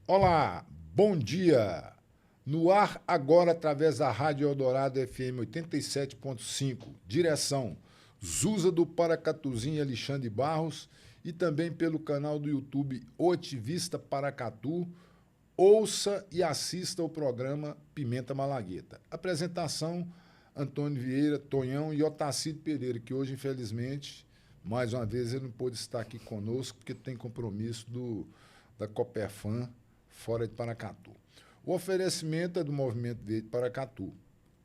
Olá, bom dia! No ar agora através da Rádio Eldorado FM 87.5, direção Zusa do Paracatuzinho Alexandre Barros e também pelo canal do YouTube Otivista Paracatu. Ouça e assista o programa Pimenta Malagueta. Apresentação Antônio Vieira, Tonhão e Otacílio Pereira, que hoje, infelizmente, mais uma vez ele não pôde estar aqui conosco porque tem compromisso da Coperfam fora de Paracatu. O oferecimento é do Movimento Verde Paracatu,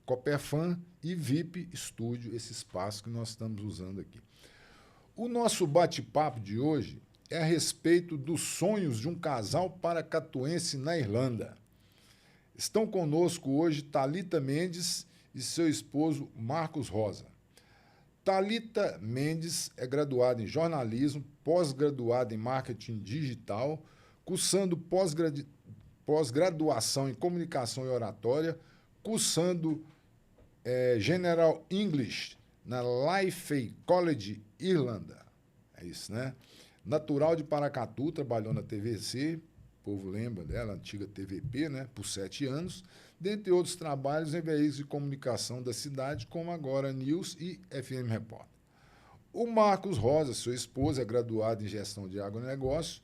Coperfam e VIP Estúdio, esse espaço que nós estamos usando aqui. O nosso bate-papo de hoje é a respeito dos sonhos de um casal paracatuense na Irlanda. Estão conosco hoje Thalita Mendes e seu esposo Marcos Rosa. Thalita Mendes é graduada em jornalismo, pós-graduada em marketing digital, cursando pós-graduação em comunicação e oratória, cursando General English na Life College Irlanda. É isso, né? Natural de Paracatu, trabalhou na TVC, o povo lembra dela, antiga TVP, né? Por 7 anos, dentre outros trabalhos em veículos de comunicação da cidade, como agora News e FM Repórter. O Marcos Rosa, sua esposa, é graduado em gestão de agronegócio,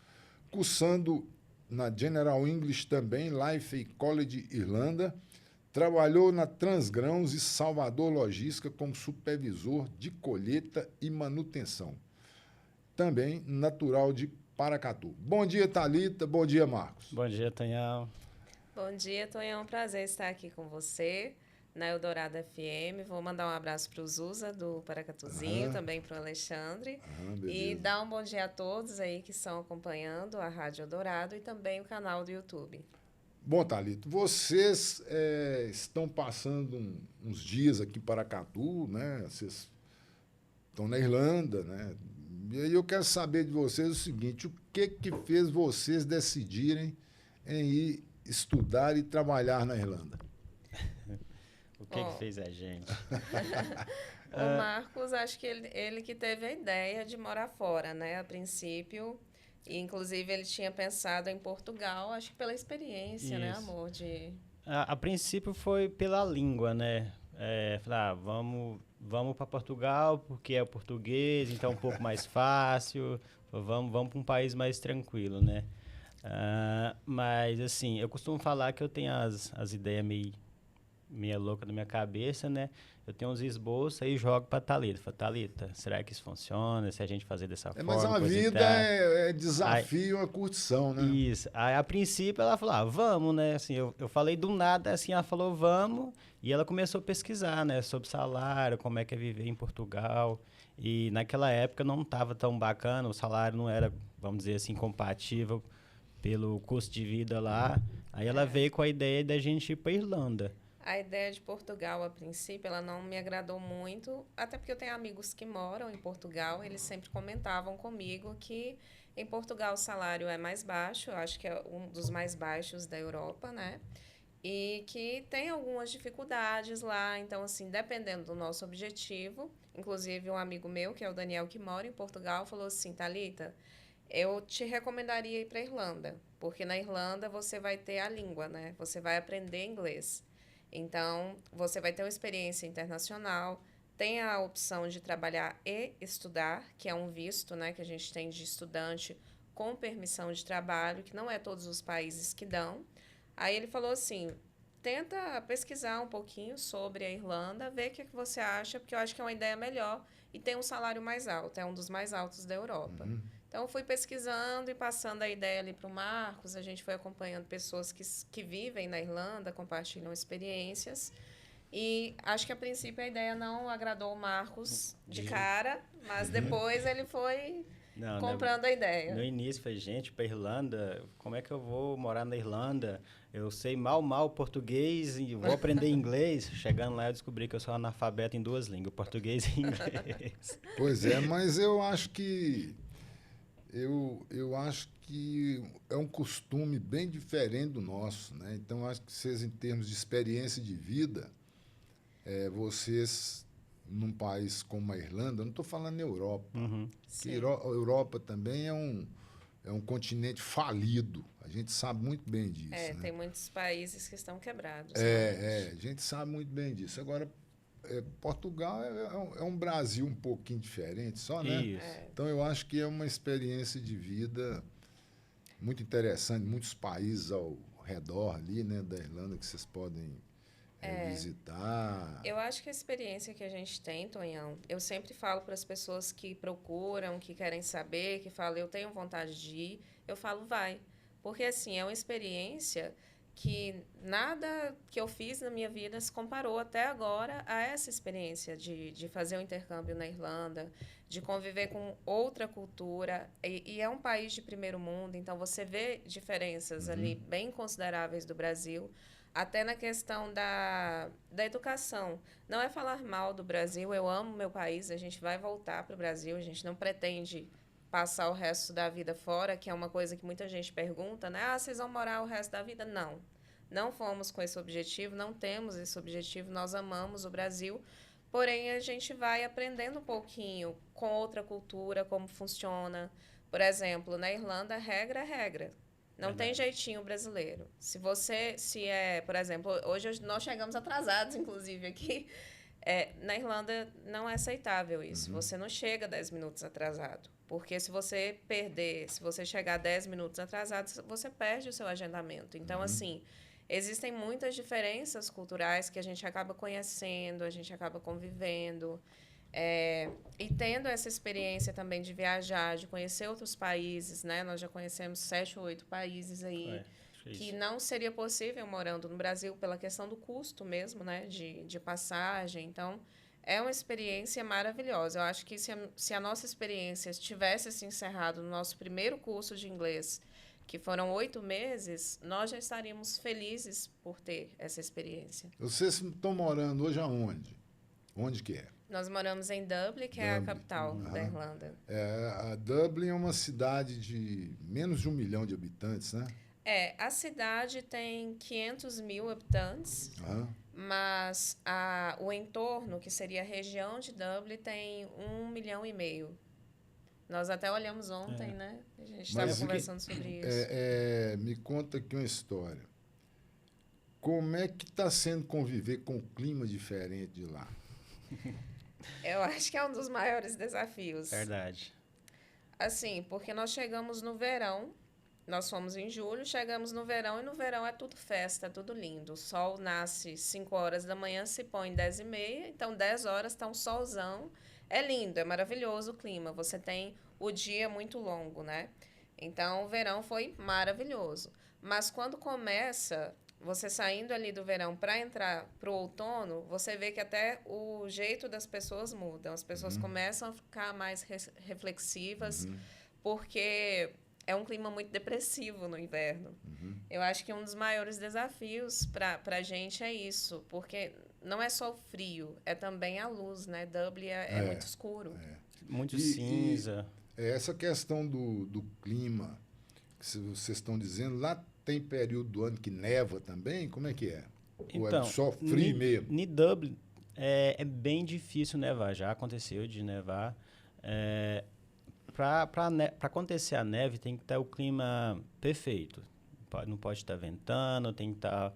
cursando na General English também, Life College Irlanda, trabalhou na Transgrãos e Salvador Logística como supervisor de colheita e manutenção. Também natural de Paracatu. Bom dia, Thalita. Bom dia, Marcos. Bom dia, Tonhão. Bom dia, Tonhão. É um prazer estar aqui com você na Eldorado FM. Vou mandar um abraço para o Zusa, do Paracatuzinho, também para o Alexandre. E dar um bom dia a todos aí que estão acompanhando a Rádio Eldorado e também o canal do YouTube. Bom, Thalita, vocês estão passando uns dias aqui em Paracatu, né? Vocês estão na Irlanda, né? E aí eu quero saber de vocês o seguinte: o que fez vocês decidirem em ir estudar e trabalhar na Irlanda? O que fez a gente? O Marcos, acho que ele que teve a ideia de morar fora, né? A princípio, e inclusive ele tinha pensado em Portugal, acho que pela experiência, Isso. né, amor? A princípio foi pela língua, né? Falar, vamos para Portugal porque é o português, então é um pouco mais fácil. Vamos para um país mais tranquilo, né? Mas, assim, eu costumo falar que eu tenho as ideias meio loucas na minha cabeça, né? Eu tenho uns esboços aí e jogo para Thalita. Falo, Thalita, será que isso funciona? Se a gente fazer dessa forma? Mas a vida é desafio, é curtição, né? Isso. Aí, a princípio, ela falou, vamos, né? Assim, eu falei do nada, assim, ela falou, vamos. E ela começou a pesquisar, né? Sobre salário, como é que é viver em Portugal. E naquela época não estava tão bacana, o salário não era, vamos dizer assim, compatível pelo custo de vida lá. Aí ela veio com a ideia da gente ir para Irlanda. A ideia de Portugal, a princípio, ela não me agradou muito, até porque eu tenho amigos que moram em Portugal, eles sempre comentavam comigo que em Portugal o salário é mais baixo, eu acho que é um dos mais baixos da Europa, né? E que tem algumas dificuldades lá, então, assim, dependendo do nosso objetivo, inclusive um amigo meu, que é o Daniel, que mora em Portugal, falou assim, Thalita, eu te recomendaria ir para a Irlanda, porque na Irlanda você vai ter a língua, né? Você vai aprender inglês. Então, você vai ter uma experiência internacional, tem a opção de trabalhar e estudar, que é um visto, né, que a gente tem de estudante com permissão de trabalho, que não é todos os países que dão. Aí ele falou assim, tenta pesquisar um pouquinho sobre a Irlanda, ver o que você acha, porque eu acho que é uma ideia melhor e tem um salário mais alto, é um dos mais altos da Europa. Então, fui pesquisando e passando a ideia ali para o Marcos. A gente foi acompanhando pessoas que vivem na Irlanda, compartilham experiências. E acho que, a princípio, a ideia não agradou o Marcos de cara, mas depois ele foi comprando a ideia. No início, falei, gente, para Irlanda, como é que eu vou morar na Irlanda? Eu sei mal português e vou aprender inglês. Chegando lá, eu descobri que eu sou analfabeto em 2 línguas, português e inglês. Pois é, mas eu acho que... Eu acho que é um costume bem diferente do nosso, né? Então, acho que vocês, em termos de experiência de vida, vocês, num país como a Irlanda, eu não estou falando Europa, que Europa também é um continente falido. A gente sabe muito bem disso. Né? Tem muitos países que estão quebrados. A gente sabe muito bem disso. Agora, Portugal é um Brasil um pouquinho diferente só, né? Então, eu acho que é uma experiência de vida muito interessante. Muitos países ao redor ali, né, da Irlanda, que vocês podem visitar. Eu acho que a experiência que a gente tem, Tonhão, eu sempre falo para as pessoas que procuram, que querem saber, que falam, eu tenho vontade de ir, eu falo, vai. Porque, assim, é uma experiência que nada que eu fiz na minha vida se comparou até agora a essa experiência de fazer um intercâmbio na Irlanda, de conviver com outra cultura. E é um país de primeiro mundo, então você vê diferenças ali bem consideráveis do Brasil, até na questão da educação. Não é falar mal do Brasil, eu amo meu país, a gente vai voltar para o Brasil, a gente não pretende passar o resto da vida fora, que é uma coisa que muita gente pergunta, né? Ah, vocês vão morar o resto da vida? Não. Não fomos com esse objetivo, não temos esse objetivo, nós amamos o Brasil, porém a gente vai aprendendo um pouquinho com outra cultura, como funciona. Por exemplo, na Irlanda, regra é regra. Não tem jeitinho brasileiro. Por exemplo, hoje nós chegamos atrasados, inclusive, aqui. Na Irlanda não é aceitável isso. Você não chega 10 minutos atrasado. Porque se você chegar 10 minutos atrasado, você perde o seu agendamento. Então, assim, existem muitas diferenças culturais que a gente acaba conhecendo, a gente acaba convivendo. E tendo essa experiência também de viajar, de conhecer outros países, né? Nós já conhecemos 7 ou 8 países aí, que não seria possível morando no Brasil pela questão do custo mesmo, né? De passagem. Então, é uma experiência maravilhosa. Eu acho que se a nossa experiência tivesse se encerrado no nosso primeiro curso de inglês, que foram 8 meses, nós já estaríamos felizes por ter essa experiência. Vocês estão morando hoje aonde? Onde que é? Nós moramos em Dublin, que é a capital da Irlanda. A Dublin é uma cidade de menos de 1 milhão de habitantes, né? A cidade tem 500 mil habitantes, mas o entorno, que seria a região de Dublin, tem 1,5 milhão. Nós até olhamos ontem, né? A gente estava conversando sobre isso. Me conta aqui uma história. Como é que está sendo conviver com o clima diferente de lá? Eu acho que é um dos maiores desafios. Verdade. Assim, porque nós chegamos no verão, nós fomos em julho, chegamos no verão, e no verão é tudo festa, tudo lindo. O sol nasce 5 horas da manhã, se põe 10h30, então 10 horas está um solzão. É lindo, é maravilhoso o clima. Você tem o dia muito longo, né? Então, o verão foi maravilhoso. Mas quando começa, você saindo ali do verão para entrar para o outono, você vê que até o jeito das pessoas muda. As pessoas começam a ficar mais reflexivas, porque é um clima muito depressivo no inverno. Eu acho que um dos maiores desafios para a gente é isso, porque não é só o frio, é também a luz, né? Dublin é muito escuro. Muito cinza. Essa questão do clima que vocês estão dizendo, lá tem período do ano que neva também? Como é que é? Ou é só frio mesmo? Em Dublin é bem difícil nevar. Já aconteceu de nevar. Para acontecer a neve, tem que estar o clima perfeito. Não pode estar ventando, tem que estar...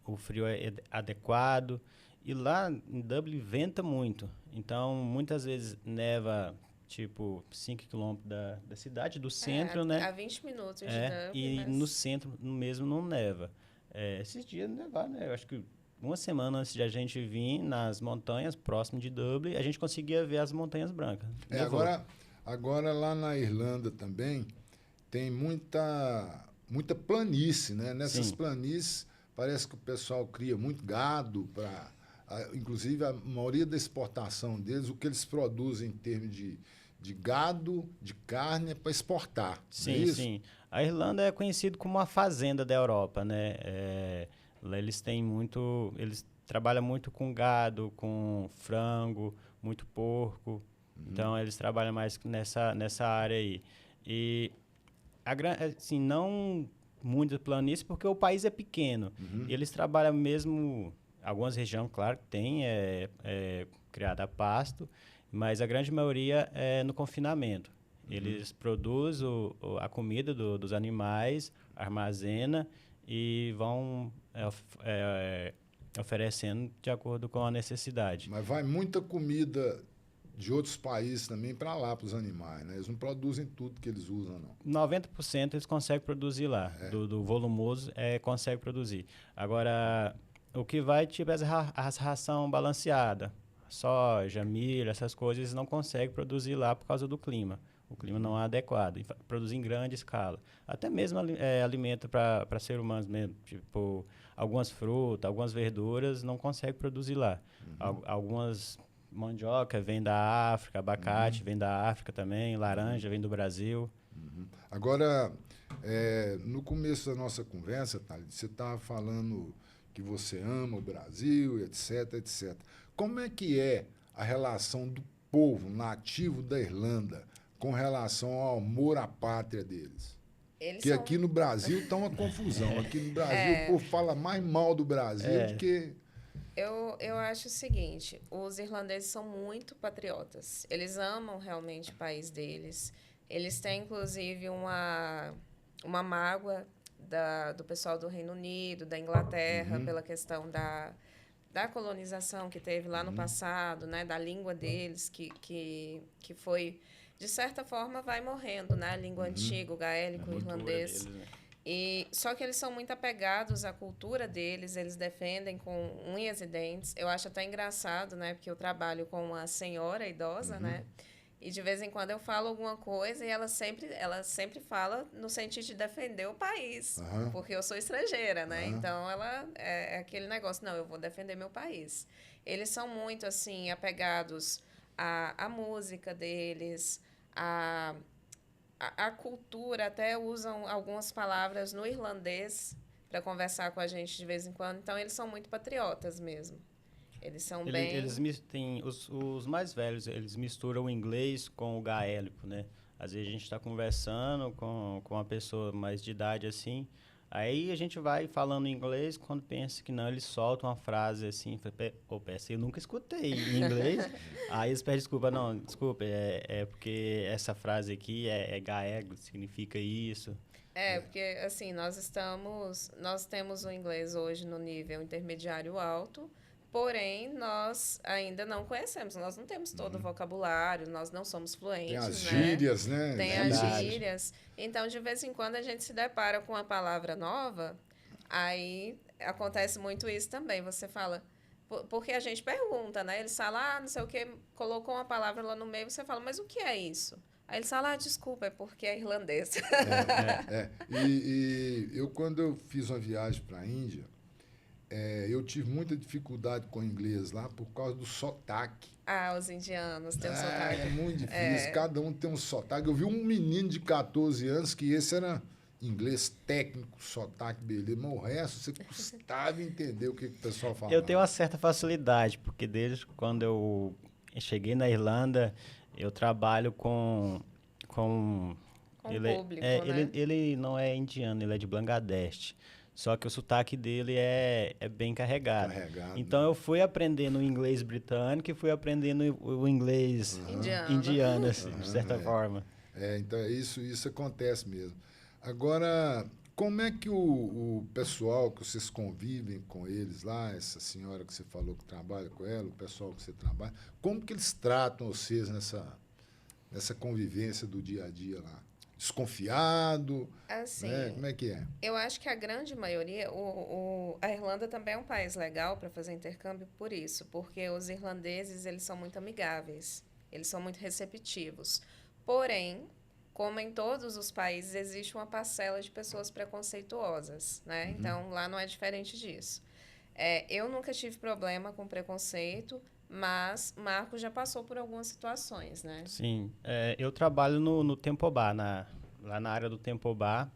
o frio é adequado. E lá em Dublin venta muito. Então, muitas vezes neva... tipo 5 quilômetros da cidade, do centro, né? A 20 minutos de Dublin. E no centro mesmo não neva. Esses dias nevaram, né? Eu acho que uma semana antes de a gente vir nas montanhas, próximo de Dublin, a gente conseguia ver as Montanhas Brancas. Agora lá na Irlanda também tem muita planície, né? Nessas planícies parece que o pessoal cria muito gado para... Inclusive, a maioria da exportação deles, o que eles produzem em termos de gado, de carne, é para exportar. Sim, sim. A Irlanda é conhecida como a fazenda da Europa, né? Lá eles trabalham muito com gado, com frango, muito porco. Então, eles trabalham mais nessa área aí. E, assim, não muita planície, porque o país é pequeno. E eles trabalham mesmo... Algumas regiões, claro, que tem criada a pasto, mas a grande maioria é no confinamento. Eles produzem a comida dos animais, armazena e vão oferecendo de acordo com a necessidade. Mas vai muita comida de outros países também para lá, para os animais, né? Eles não produzem tudo que eles usam, não. 90% eles conseguem produzir lá, do volumoso consegue produzir. Agora, o que vai, tipo, as ração balanceada, soja, milho, essas coisas, eles não conseguem produzir lá por causa do clima. O clima não é adequado, produzir em grande escala. Até mesmo alimento para seres humanos mesmo, tipo, algumas frutas, algumas verduras, não consegue produzir lá. Algumas mandioca vem da África, abacate vem da África também, laranja vem do Brasil. Agora, no começo da nossa conversa, Thalita, você estava falando que você ama o Brasil, etc, etc. Como é que é a relação do povo nativo da Irlanda com relação ao amor à pátria deles? Porque aqui no Brasil está uma confusão. Aqui no Brasil o povo fala mais mal do Brasil do que... Eu acho o seguinte, os irlandeses são muito patriotas. Eles amam realmente o país deles. Eles têm, inclusive, uma mágoa do pessoal do Reino Unido, da Inglaterra, pela questão da colonização que teve lá no passado, né, da língua deles, que foi, de certa forma, vai morrendo, né, a língua antiga, o gaélico, o irlandês. Deles, né? Só que eles são muito apegados à cultura deles, eles defendem com unhas e dentes. Eu acho até engraçado, né, porque eu trabalho com uma senhora idosa, né, e de vez em quando eu falo alguma coisa e ela sempre fala no sentido de defender o país, porque eu sou estrangeira, né? Então ela é aquele negócio, não, eu vou defender meu país. Eles são muito assim apegados à música deles, a cultura, até usam algumas palavras no irlandês para conversar com a gente de vez em quando. Então eles são muito patriotas mesmo. Eles são bem... Eles têm, os mais velhos, eles misturam o inglês com o gaélico, né? Às vezes a gente está conversando com uma pessoa mais de idade, assim, aí a gente vai falando inglês, quando pensa que não, eles soltam uma frase assim, essa eu nunca escutei em inglês, aí eles pedem desculpa, não, desculpa, é porque essa frase aqui é gaélico, significa isso. Porque assim, nós temos o inglês hoje no nível intermediário alto, porém, nós ainda não conhecemos, nós não temos todo o vocabulário, nós não somos fluentes. Tem as gírias, né? Tem as gírias. Então, de vez em quando, a gente se depara com uma palavra nova, aí acontece muito isso também. Você fala... Porque a gente pergunta, né? Eles falam, não sei o quê, colocou uma palavra lá no meio, você fala, mas o que é isso? Aí eles falam, desculpa, é porque é irlandês. E eu, quando eu fiz uma viagem para a Índia, eu tive muita dificuldade com o inglês lá por causa do sotaque. Os indianos têm um sotaque. É muito difícil, cada um tem um sotaque. Eu vi um menino de 14 anos que esse era inglês técnico, sotaque, beleza, mas o resto você custava entender o que o pessoal falava. Eu tenho uma certa facilidade, porque desde quando eu cheguei na Irlanda, eu trabalho com público, né? Ele não é indiano, ele é de Bangladesh. Só que o sotaque dele é bem carregado. Então, eu fui aprendendo o inglês britânico e fui aprendendo o inglês indiano, assim, de certa forma. Então, isso acontece mesmo. Agora, como é que o pessoal que vocês convivem com eles lá, essa senhora que você falou que trabalha com ela, o pessoal que você trabalha, como que eles tratam vocês nessa convivência do dia a dia lá? Desconfiado? Assim, né? Como é que é? Eu acho que a grande maioria... a Irlanda também é um país legal para fazer intercâmbio por isso, porque os irlandeses eles são muito amigáveis, eles são muito receptivos. Porém, como em todos os países, existe uma parcela de pessoas preconceituosas, né? Então, lá não é diferente disso. Eu nunca tive problema com preconceito, mas Marco já passou por algumas situações, né? Sim, eu trabalho no Tempo-Bar, lá na área do Tempo-Bar.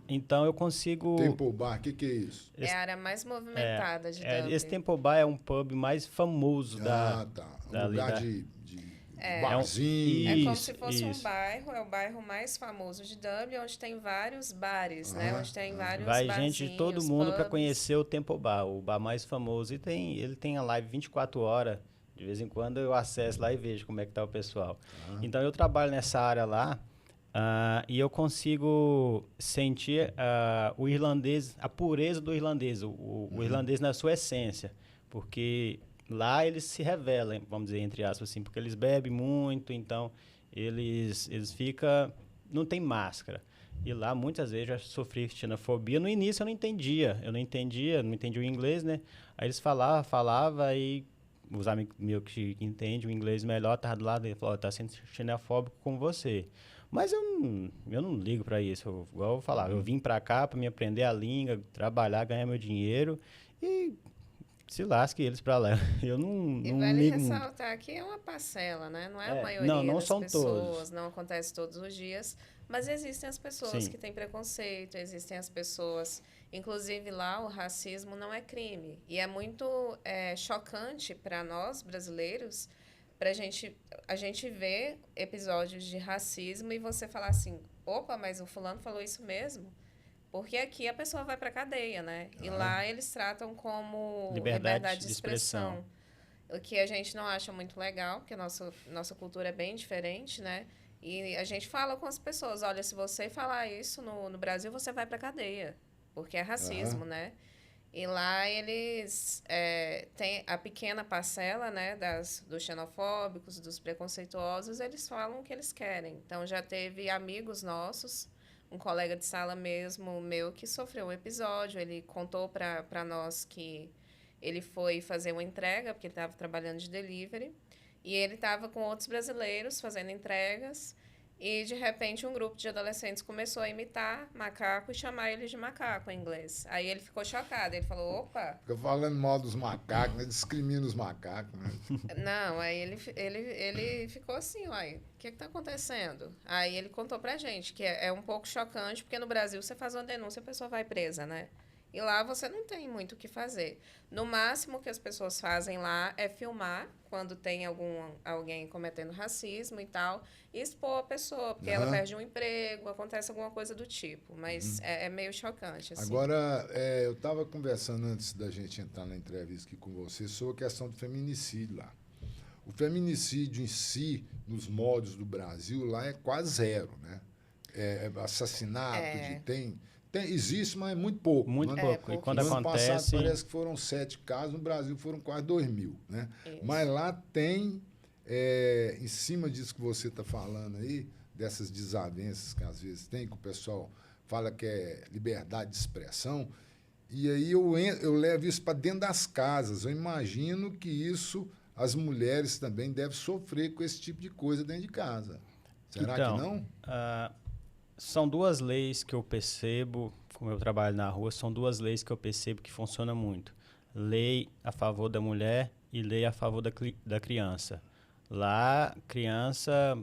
Então eu consigo... Tempo-Bar, o que é isso? É a área mais movimentada de Dublin. Esse Tempo-Bar é um pub mais famoso tá. Um lugar de barzinho. É como se fosse um bairro, é o bairro mais famoso de Dublin, onde tem vários bares, né? Onde tem vários Vai barzinhos, gente de todo mundo para pubs. conhecer o Tempo-Bar, o bar mais famoso. E ele tem a live 24 horas. De vez em quando eu acesso lá e vejo como é que tá o pessoal. Então eu trabalho nessa área lá e eu consigo sentir o irlandês, a pureza do irlandês, o irlandês na sua essência. Porque lá eles se revelam, vamos dizer, entre aspas, assim, porque eles bebem muito, então eles ficam... Não tem máscara. E lá, muitas vezes, eu já sofri xenofobia. No início, eu não entendia o inglês, né? Aí eles falavam, aí os amigos meus que entendem o inglês melhor estavam do lado dele, falaram, tá sendo xenofóbico com você. Mas eu não ligo para isso. Igual eu falava, eu vim para cá para me aprender a língua, trabalhar, ganhar meu dinheiro e se lasque eles para lá. Eu não vale ligo muito. ressaltar que é uma parcela, né? Não é a maioria não das são pessoas, todos. não acontece todos os dias, mas existem as pessoas Sim. que têm preconceito, existem as pessoas... Inclusive lá o racismo não é crime. E é muito chocante para nós, brasileiros, para a gente ver episódios de racismo e você falar assim, opa, mas o fulano falou isso mesmo? Porque aqui a pessoa vai para cadeia, né? E lá eles tratam como liberdade de expressão. O que a gente não acha muito legal, porque a nossa cultura é bem diferente, né? E a gente fala com as pessoas, olha, se você falar isso no Brasil, você vai para cadeia, porque é racismo, né? E lá eles têm a pequena parcela, né, dos xenofóbicos, dos preconceituosos, eles falam o que eles querem. Então, já teve amigos nossos, um colega de sala mesmo, meu, que sofreu um episódio. Ele contou para nós que ele foi fazer uma entrega, porque ele estava trabalhando de delivery, e ele estava com outros brasileiros fazendo entregas, e, de repente, um grupo de adolescentes começou a imitar macaco e chamar eles de macaco em inglês. Aí ele ficou chocado. Ele falou, opa... Fica falando mal dos macacos, né? Discrimina os macacos, né? Não, aí ele ficou assim, uai, o que está acontecendo? Aí ele contou pra gente que é um pouco chocante, porque no Brasil você faz uma denúncia e a pessoa vai presa, né? E lá você não tem muito o que fazer. No máximo que as pessoas fazem lá é filmar quando tem alguém cometendo racismo e tal, e expor a pessoa, porque ela perde um emprego, acontece alguma coisa do tipo. Mas é meio chocante, assim. Agora, eu estava conversando antes da gente entrar na entrevista aqui com você sobre a questão do feminicídio lá. O feminicídio em si, nos moldes do Brasil, lá é quase zero, né? Assassinato, existe, mas é muito pouco. Muito pouco. E quando no ano acontece... passado parece que foram 7 casos, no Brasil foram quase 2.000, né? Mas lá tem, em cima disso que você está falando aí, dessas desavenças que às vezes tem, que o pessoal fala que é liberdade de expressão, e aí eu levo isso para dentro das casas. Eu imagino que isso, as mulheres também devem sofrer com esse tipo de coisa dentro de casa. Será que não? São duas leis que eu percebo, como eu trabalho na rua, são duas leis que eu percebo que funcionam muito. Lei a favor da mulher e lei a favor da criança. Lá, criança,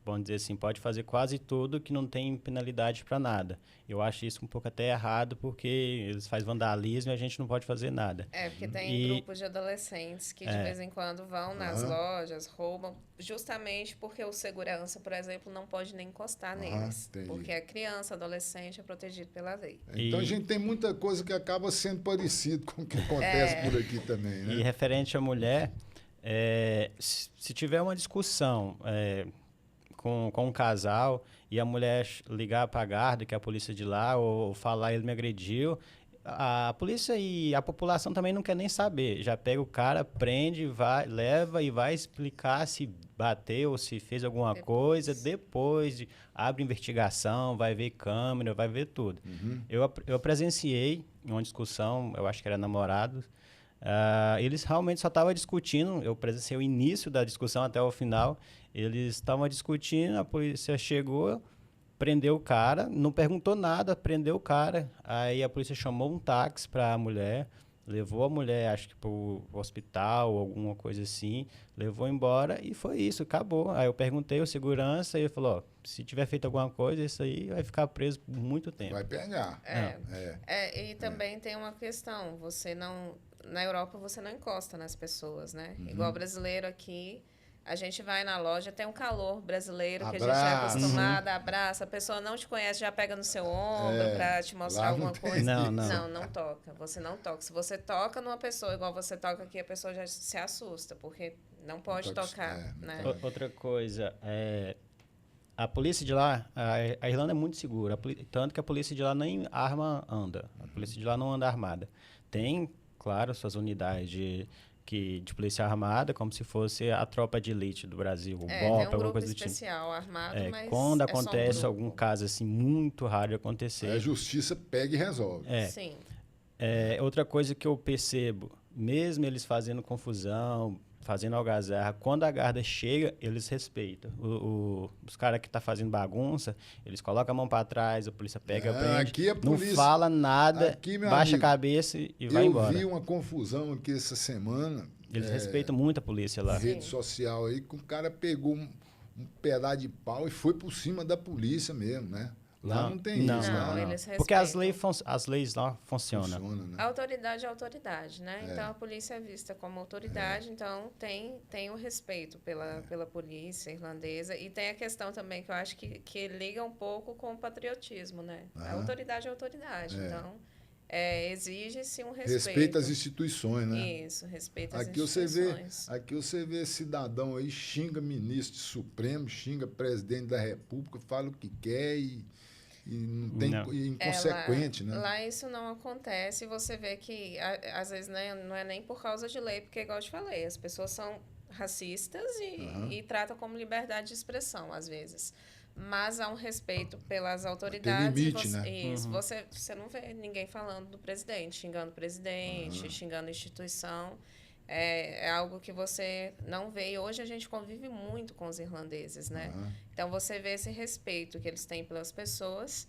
vamos dizer assim, pode fazer quase tudo que não tem penalidade para nada. Eu acho isso um pouco até errado, porque eles fazem vandalismo e a gente não pode fazer nada. Porque tem grupos de adolescentes que de vez em quando vão nas lojas, roubam, justamente porque o segurança, por exemplo, não pode nem encostar neles. Entendi. Porque a criança, adolescente, é protegido pela lei. Então a gente tem muita coisa que acaba sendo parecido com o que acontece por aqui também, né? E referente à mulher, se tiver uma discussão com um casal e a mulher ligar para a guarda, que é a polícia de lá, ou falar ele me agrediu, a polícia e a população também não quer nem saber. Já pega o cara, prende, leva e vai explicar se bateu ou se fez alguma coisa. Depois abre investigação, vai ver câmera, vai ver tudo. Eu presenciei uma discussão, eu acho que era namorados. Eles realmente só estavam discutindo. Eu presenciei o início da discussão até o final. Eles estavam discutindo, a polícia chegou, prendeu o cara, não perguntou nada, prendeu o cara. Aí a polícia chamou um táxi para a mulher, levou a mulher, acho que para o hospital ou alguma coisa assim, levou embora e foi isso, acabou. Aí eu perguntei ao segurança e ele falou, ó, se tiver feito alguma coisa, isso aí vai ficar preso por muito tempo. Vai pegar. E também tem uma questão, você não... Na Europa você não encosta nas pessoas, né? Igual brasileiro aqui, a gente vai na loja, tem um calor brasileiro que a gente é acostumado, abraça, a pessoa não te conhece, já pega no seu ombro para te mostrar alguma coisa. Não toca, você não toca. Se você toca numa pessoa igual você toca aqui, a pessoa já se assusta, porque Não pode tocar, não né? pode. Outra coisa, a polícia de lá, a Irlanda é muito segura, tanto que a polícia de lá nem arma anda. A polícia de lá não anda armada. Tem, claro, suas unidades de polícia armada, como se fosse a tropa de elite do Brasil, o BOP, Tem um alguma grupo coisa do tipo. especial armado, mas Quando é só um acontece grupo. algum caso assim muito raro de acontecer. Aí a justiça pega e resolve. Sim. Outra coisa que eu percebo, mesmo eles fazendo confusão, fazendo algazarra, quando a guarda chega, eles respeitam. Os caras que tá fazendo bagunça, eles colocam a mão para trás, a polícia pega, prende, Aqui a polícia, não fala nada, aqui, meu baixa amigo, a cabeça e vai embora. Eu vi uma confusão aqui essa semana, Eles respeitam muito a polícia lá. na rede social aí, que o cara pegou um pedaço de pau e foi por cima da polícia mesmo, né? Lá não tem não, isso, Não, né? eles Porque as respeitam. leis lá funcionam. Funciona, né? A autoridade é autoridade, né? Então, a polícia é vista como autoridade, então tem o respeito pela polícia irlandesa. E tem a questão também que eu acho que liga um pouco com o patriotismo, né? A autoridade é autoridade, então exige-se um respeito. Respeita as instituições, né? Isso, respeita as Aqui instituições. você vê cidadão aí, xinga ministro supremo, xinga presidente da república, fala o que quer e não tem e inconsequente, né? Lá isso não acontece. Você vê que, às vezes, né, não é nem por causa de lei, porque, igual eu te falei, as pessoas são racistas e tratam como liberdade de expressão, às vezes. Mas há um respeito pelas autoridades. Tem limite, né? Isso. Você não vê ninguém falando do presidente, xingando o presidente, xingando a instituição. É algo que você não vê. E hoje a gente convive muito com os irlandeses, né? Então, você vê esse respeito que eles têm pelas pessoas.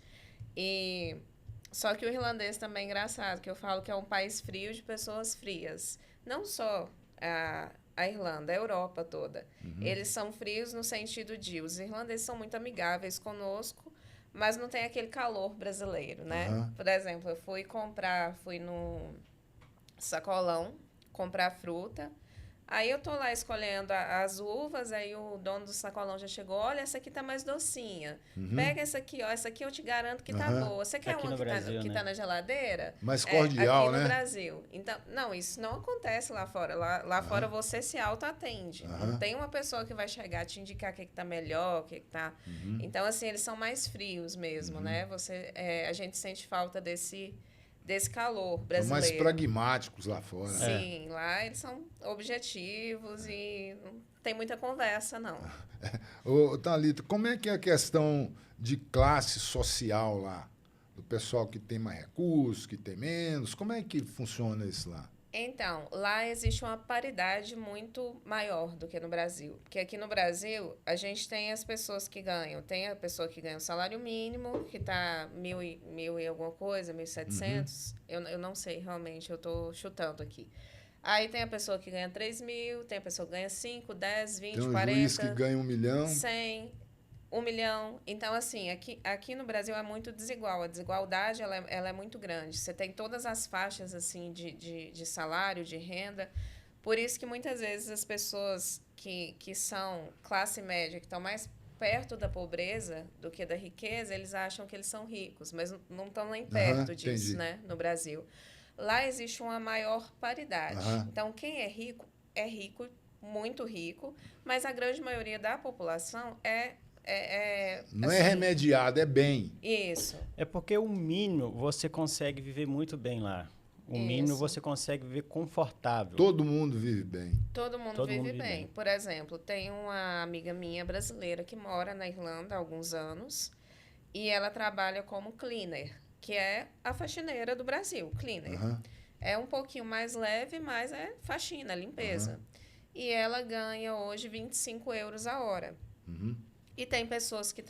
Só que o irlandês também é engraçado, que eu falo que é um país frio de pessoas frias. Não só a Irlanda, a Europa toda. Eles são frios no sentido de... Os irlandeses são muito amigáveis conosco, mas não tem aquele calor brasileiro, né? Por exemplo, eu fui no sacolão comprar fruta. Aí eu tô lá escolhendo as uvas, aí o dono do sacolão já chegou, olha, essa aqui tá mais docinha. Pega essa aqui, ó, essa aqui eu te garanto que tá boa. Você quer Aqui uma no Brasil, que né? tá na geladeira? Mais cordial, aqui né? no Brasil. Então, não, isso não acontece lá fora. Lá fora você se auto-atende. Não tem uma pessoa que vai chegar te indicar o que tá melhor, o que tá... Então, assim, eles são mais frios mesmo, né? A gente sente falta desse calor São brasileiro. mais pragmáticos lá fora. Sim, lá eles são objetivos e não tem muita conversa, não. Ô, Thalita, como é que é a questão de classe social lá? Do pessoal que tem mais recursos, que tem menos? Como é que funciona isso lá? Então, lá existe uma paridade muito maior do que no Brasil. Porque aqui no Brasil, a gente tem as pessoas que ganham. Tem a pessoa que ganha o salário mínimo, que está mil e alguma coisa, 1.700. Eu não sei realmente, eu estou chutando aqui. Aí tem a pessoa que ganha 3.000, tem a pessoa que ganha 5, 10, 20, Tem um 40. juiz que ganha 1 milhão. 100, 1 milhão. Então, assim, aqui no Brasil é muito desigual. A desigualdade ela é muito grande. Você tem todas as faixas assim de salário, de renda. Por isso que muitas vezes as pessoas que são classe média, que estão mais perto da pobreza do que da riqueza, eles acham que eles são ricos, mas não estão nem perto disso, entendi. né, no Brasil. Lá existe uma maior paridade. Então, quem é rico, muito rico, mas a grande maioria da população Não assim, é remediado, é bem. Isso. É porque o mínimo você consegue viver muito bem lá. O mínimo Isso. você consegue viver confortável. Todo mundo vive bem. Todo mundo Todo vive mundo vive bem. bem. Por exemplo, tem uma amiga minha brasileira que mora na Irlanda há alguns anos e ela trabalha como cleaner, que é a faxineira do Brasil, cleaner. É um pouquinho mais leve, mas é faxina, limpeza. E ela ganha hoje 25 euros a hora. E tem pessoas que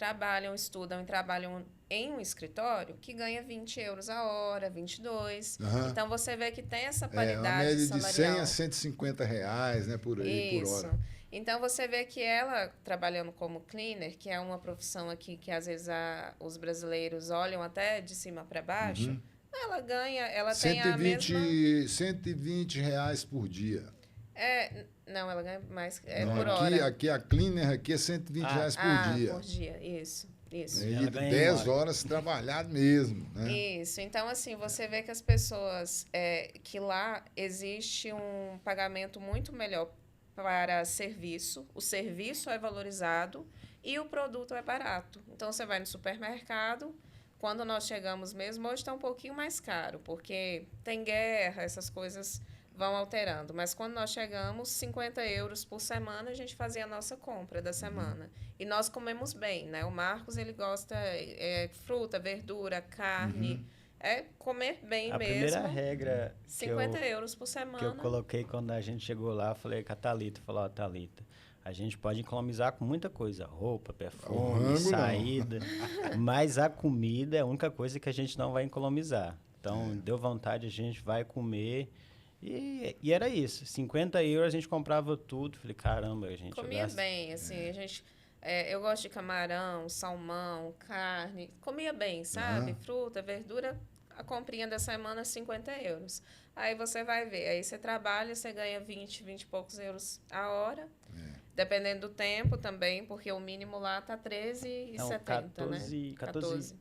estudam e trabalham em um escritório que ganha 20 euros a hora, 22. Então, você vê que tem essa Uma paridade média de salarial. 100 a 150 reais, né, por aí, por hora. Então, você vê que ela, trabalhando como cleaner, que é uma profissão aqui que às vezes os brasileiros olham até de cima para baixo, ela ganha, ela tem a mesma... 120 reais por dia. Não, ela ganha mais Não, por aqui, hora. aqui a cleaner aqui é 120 reais por dia. Por dia, isso. E Ela ganha 10 embora. horas trabalhado mesmo, né? Isso. Então, assim, você vê que as pessoas... que lá existe um pagamento muito melhor para serviço, o serviço é valorizado e o produto é barato. Então, você vai no supermercado, quando nós chegamos mesmo, hoje está um pouquinho mais caro, porque tem guerra, essas coisas vão alterando. Mas quando nós chegamos, 50 euros por semana, a gente fazia a nossa compra da semana. E nós comemos bem, né? O Marcos, ele gosta fruta, verdura, carne. É comer bem A mesmo. primeira regra 50 euros por que eu semana. coloquei quando a gente chegou lá, falei com a Thalita, falou, ó, Thalita, a gente pode economizar com muita coisa, roupa, perfume, rango, saída, mas a comida é a única coisa que a gente não vai economizar. Então, deu vontade, a gente vai comer. E era isso, 50 euros a gente comprava tudo. Falei, caramba, a gente Comia bem, assim, a gente... eu gosto de camarão, salmão, carne. Comia bem, sabe? Fruta, verdura, a comprinha da semana, 50 euros. Aí você vai ver, aí você trabalha, você ganha 20 e poucos euros a hora. Dependendo do tempo também, porque o mínimo lá tá 13,70, né? 14.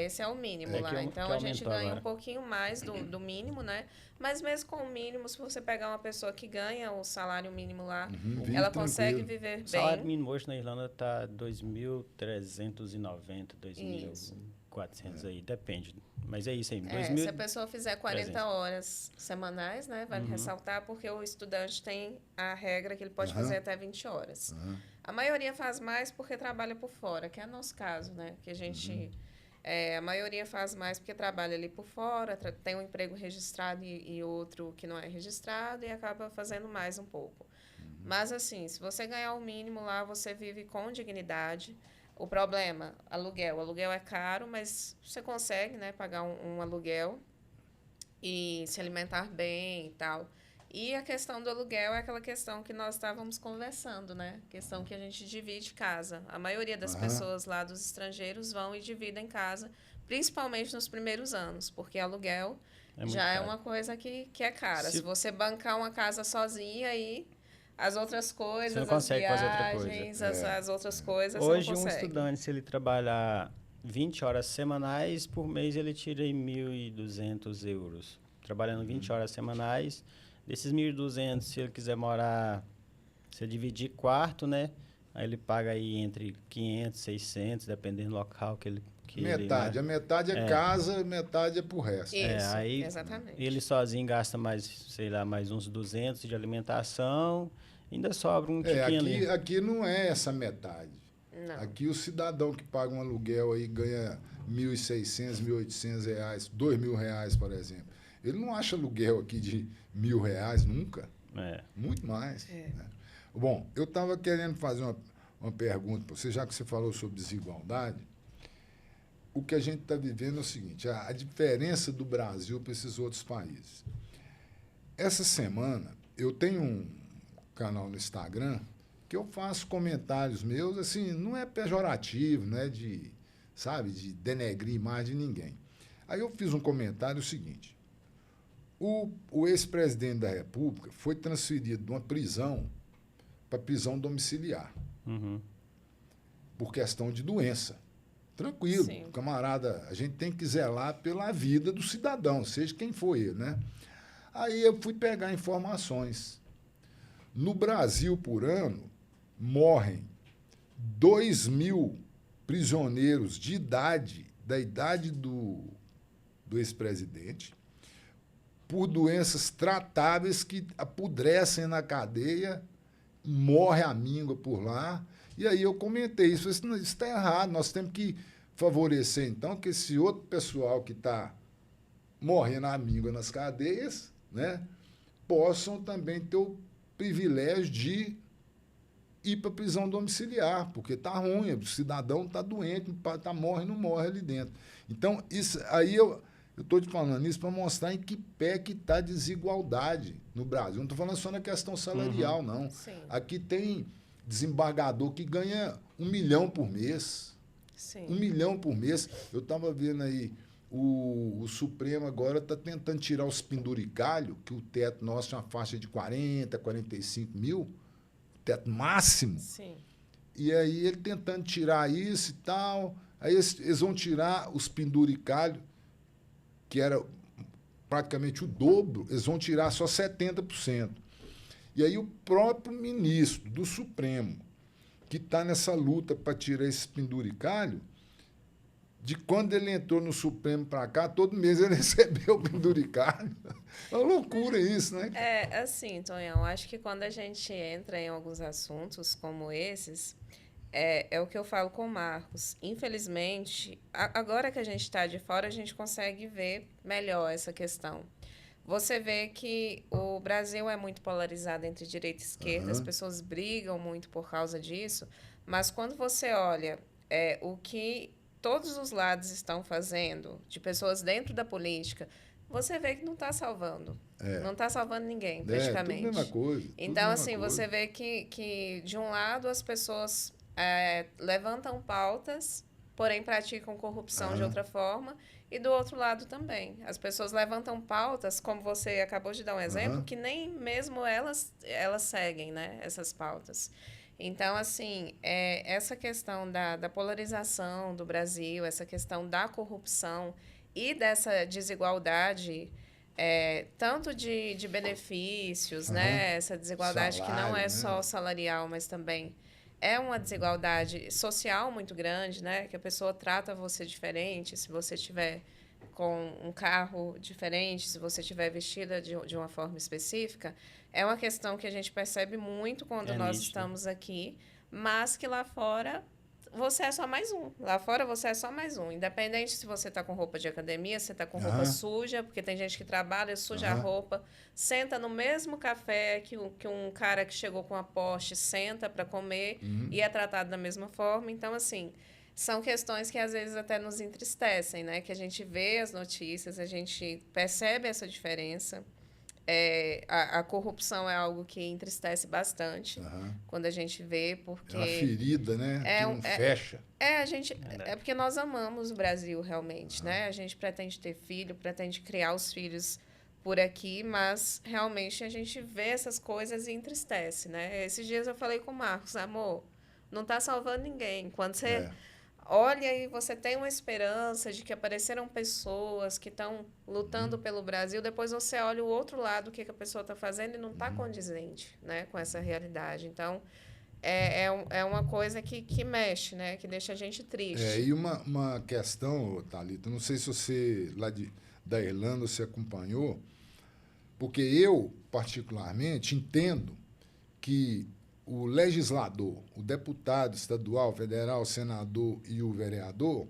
Esse é o mínimo lá. Então, a gente ganha um pouquinho mais do mínimo, né? Mas mesmo com o mínimo, se você pegar uma pessoa que ganha o salário mínimo lá, ela consegue viver bem. O salário mínimo hoje na Irlanda está 2.390, 2.400 aí, depende. Mas é isso aí. Se a pessoa fizer 40 horas semanais, né? Vale ressaltar, porque o estudante tem a regra que ele pode fazer até 20 horas. A maioria faz mais porque trabalha por fora, que é o nosso caso, né? Que a gente... a maioria faz mais porque trabalha ali por fora, tem um emprego registrado e outro que não é registrado e acaba fazendo mais um pouco. Mas, assim, se você ganhar o mínimo lá, você vive com dignidade. O problema, aluguel. O aluguel é caro, mas você consegue, né, pagar um aluguel e se alimentar bem e tal. E a questão do aluguel é aquela questão que nós estávamos conversando, né? Questão que a gente divide casa. A maioria das pessoas lá dos estrangeiros vão e dividem casa, principalmente nos primeiros anos, porque aluguel já é uma coisa que é cara. Se você bancar uma casa sozinha, aí as outras coisas, você não consegue as fazer outra viagens, as outras coisas, hoje você não consegue. Um estudante, se ele trabalhar 20 horas semanais, por mês ele tira aí 1.200 euros. Trabalhando 20 horas semanais... Desses 1.200, se ele quiser morar, se ele dividir quarto, né? Aí ele paga aí entre 500, 600, dependendo do local que ele... Metade. Né? A metade é casa, metade é pro resto. Isso, aí exatamente. Ele sozinho gasta mais, sei lá, mais uns 200 de alimentação, ainda sobra um tiquinho ali. Aqui não é essa metade. Não. Aqui o cidadão que paga um aluguel aí ganha 1.600, 1.800 reais, 2.000 reais, por exemplo. Ele não acha aluguel aqui de 1.000 reais nunca. Muito mais. Né? Bom, eu estava querendo fazer uma pergunta para você, já que você falou sobre desigualdade. O que a gente está vivendo é o seguinte, a diferença do Brasil para esses outros países. Essa semana, eu tenho um canal no Instagram que eu faço comentários meus, assim, não é pejorativo, né, de denegrir a imagem de ninguém. Aí eu fiz um comentário seguinte, o ex-presidente da República foi transferido de uma prisão para prisão domiciliar, por questão de doença. Tranquilo, Sim. Camarada, a gente tem que zelar pela vida do cidadão, seja quem for ele, né? Aí eu fui pegar informações. No Brasil, por ano, morrem 2.000 prisioneiros de idade, da idade do ex-presidente, por doenças tratáveis que apodrecem na cadeia, morre a míngua por lá. E aí eu comentei isso, isso está errado, nós temos que favorecer, então, que esse outro pessoal que está morrendo a míngua nas cadeias, né, possam também ter o privilégio de ir para a prisão domiciliar, porque está ruim, o cidadão está doente, morre, não morre ali dentro. Então, isso aí eu estou te falando isso para mostrar em que pé que está a desigualdade no Brasil. Não estou falando só na questão salarial, não. Sim. Aqui tem desembargador que ganha 1 milhão por mês. Sim. 1 milhão por mês. Eu estava vendo aí, o Supremo agora está tentando tirar os penduricalhos, que o teto nosso é uma faixa de 40, 45 mil, teto máximo. Sim. E aí ele tentando tirar isso e tal. Aí eles vão tirar os penduricalhos, que era praticamente o dobro, eles vão tirar só 70%. E aí o próprio ministro do Supremo, que está nessa luta para tirar esse penduricalho, de quando ele entrou no Supremo para cá, todo mês ele recebeu o penduricalho. É uma loucura isso, né? É, assim, Tonhão, acho que quando a gente entra em alguns assuntos como esses, é o que eu falo com o Marcos. Infelizmente, agora que a gente está de fora, a gente consegue ver melhor essa questão. Você vê que o Brasil é muito polarizado entre direita e esquerda, as pessoas brigam muito por causa disso, mas quando você olha o que todos os lados estão fazendo, de pessoas dentro da política, você vê que não está salvando. Não está salvando ninguém, praticamente. Tudo mesma coisa. Então, assim, você vê que, de um lado, as pessoas levantam pautas, porém praticam corrupção de outra forma, e do outro lado também. As pessoas levantam pautas, como você acabou de dar um exemplo, que nem mesmo elas seguem, né, essas pautas. Então, assim, essa questão da polarização do Brasil, essa questão da corrupção e dessa desigualdade, tanto de benefícios, né, essa desigualdade Salário, que não é né? só salarial, mas também é uma desigualdade social muito grande, né? Que a pessoa trata você diferente se você tiver com um carro diferente, se você tiver vestida de uma forma específica. É uma questão que a gente percebe muito quando nós nítido. estamos aqui, mas que lá fora você é só mais um. Lá fora você é só mais um. Independente se você está com roupa de academia, se está com roupa suja, porque tem gente que trabalha, suja a roupa, senta no mesmo café que um cara que chegou com a Porsche senta para comer e é tratado da mesma forma. Então, assim, são questões que às vezes até nos entristecem, né? Que a gente vê as notícias, a gente percebe essa diferença. A corrupção é algo que entristece bastante quando a gente vê, porque... É uma ferida, né? Que não fecha. É porque nós amamos o Brasil, realmente, né? A gente pretende ter filho, pretende criar os filhos por aqui, mas realmente a gente vê essas coisas e entristece, né? Esses dias eu falei com o Marcos, amor, não está salvando ninguém. Quando você olha e você tem uma esperança de que apareceram pessoas que estão lutando pelo Brasil, depois você olha o outro lado, o que a pessoa está fazendo e não está condizente, né, com essa realidade. Então, é uma coisa que mexe, né, que deixa a gente triste. E uma questão, Thalita, não sei se você, da Irlanda, você acompanhou, porque eu, particularmente, entendo que o legislador, o deputado estadual, federal, senador e o vereador,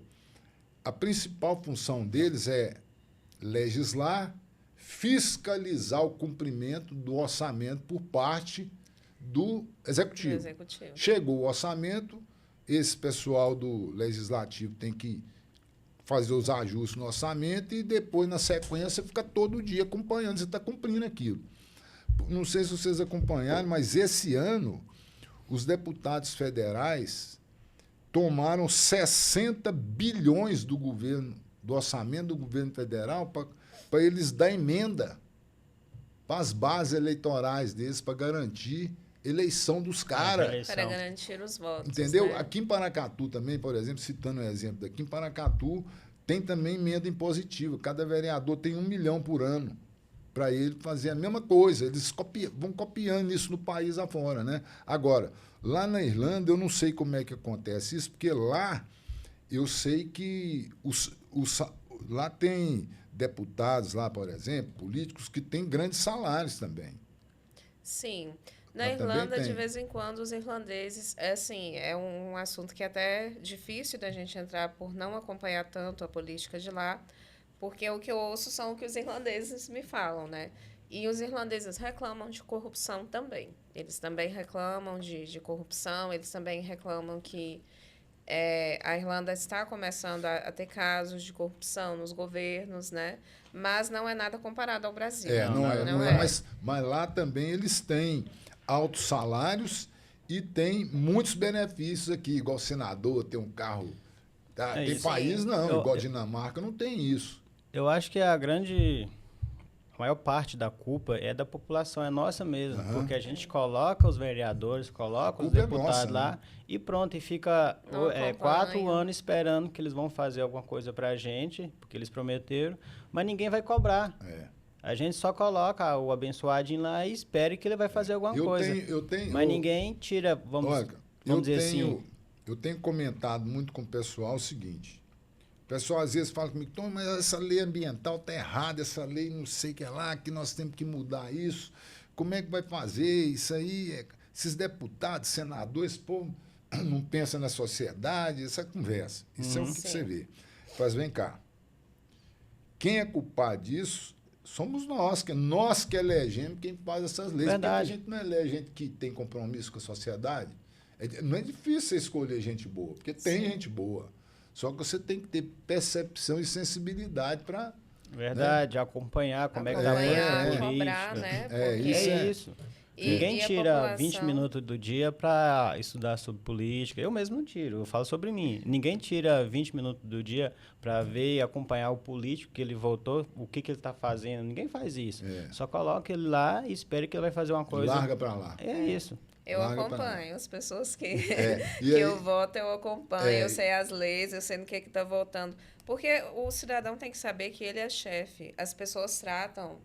a principal função deles é legislar, fiscalizar o cumprimento do orçamento por parte do executivo. Chegou o orçamento, esse pessoal do legislativo tem que fazer os ajustes no orçamento e depois, na sequência, fica todo dia acompanhando, você está cumprindo aquilo. Não sei se vocês acompanharam, mas esse ano os deputados federais tomaram 60 bilhões do orçamento do governo federal para eles dar emenda para as bases eleitorais deles, para garantir eleição dos caras. Para garantir os votos. Entendeu? Né? Aqui em Paracatu também, por exemplo, citando um exemplo daqui, em Paracatu tem também emenda impositiva. Cada vereador tem 1 milhão por ano para ele fazer a mesma coisa. Eles vão copiando isso no país afora, né? Agora, lá na Irlanda, eu não sei como é que acontece isso, porque lá eu sei que lá tem deputados, lá, por exemplo, políticos, que têm grandes salários também. Sim. Na Irlanda, de vez em quando, os irlandeses... é um assunto que é até difícil da gente entrar por não acompanhar tanto a política de lá, porque o que eu ouço são o que os irlandeses me falam, né? E os irlandeses reclamam de corrupção também. Eles também reclamam de corrupção, eles também reclamam que a Irlanda está começando a ter casos de corrupção nos governos, né? Mas não é nada comparado ao Brasil. Não é. Mas lá também eles têm altos salários e têm muitos benefícios aqui, igual senador, tem um carro. Tá? Tem país igual Dinamarca, não tem isso. Eu acho que a maior parte da culpa é da população, é nossa mesmo, porque a gente coloca os vereadores, coloca os deputados lá, né? E pronto, e fica 4 anos esperando que eles vão fazer alguma coisa pra gente, porque eles prometeram, mas ninguém vai cobrar. A gente só coloca o abençoadinho lá e espera que ele vai fazer alguma coisa. Mas ninguém tira, vamos dizer assim... Eu tenho comentado muito com o pessoal o seguinte. O pessoal às vezes fala comigo, Tom, mas essa lei ambiental está errada, essa lei não sei o que é lá, que nós temos que mudar isso. Como é que vai fazer isso aí? Esses deputados, senadores, esse povo não pensa na sociedade, essa conversa. Isso é o que você vê. Mas vem cá. Quem é culpado disso somos nós que elegemos quem faz essas leis. Verdade. Porque a gente não elege gente que tem compromisso com a sociedade. Não é difícil você escolher gente boa, porque tem gente boa. Só que você tem que ter percepção e sensibilidade para... Verdade, acompanhar como é que está a política. Cobrar, né? Isso. Ninguém tira 20 minutos do dia para estudar sobre política. Eu mesmo não tiro, eu falo sobre mim. Ninguém tira 20 minutos do dia para ver e acompanhar o político que ele votou, o que ele está fazendo. Ninguém faz isso. Só coloca ele lá e espera que ele vai fazer uma coisa. Larga para lá. É isso. Eu acompanho as pessoas que eu voto, eu acompanho, eu sei as leis, eu sei no que está votando. Porque o cidadão tem que saber que ele é chefe. As pessoas tratam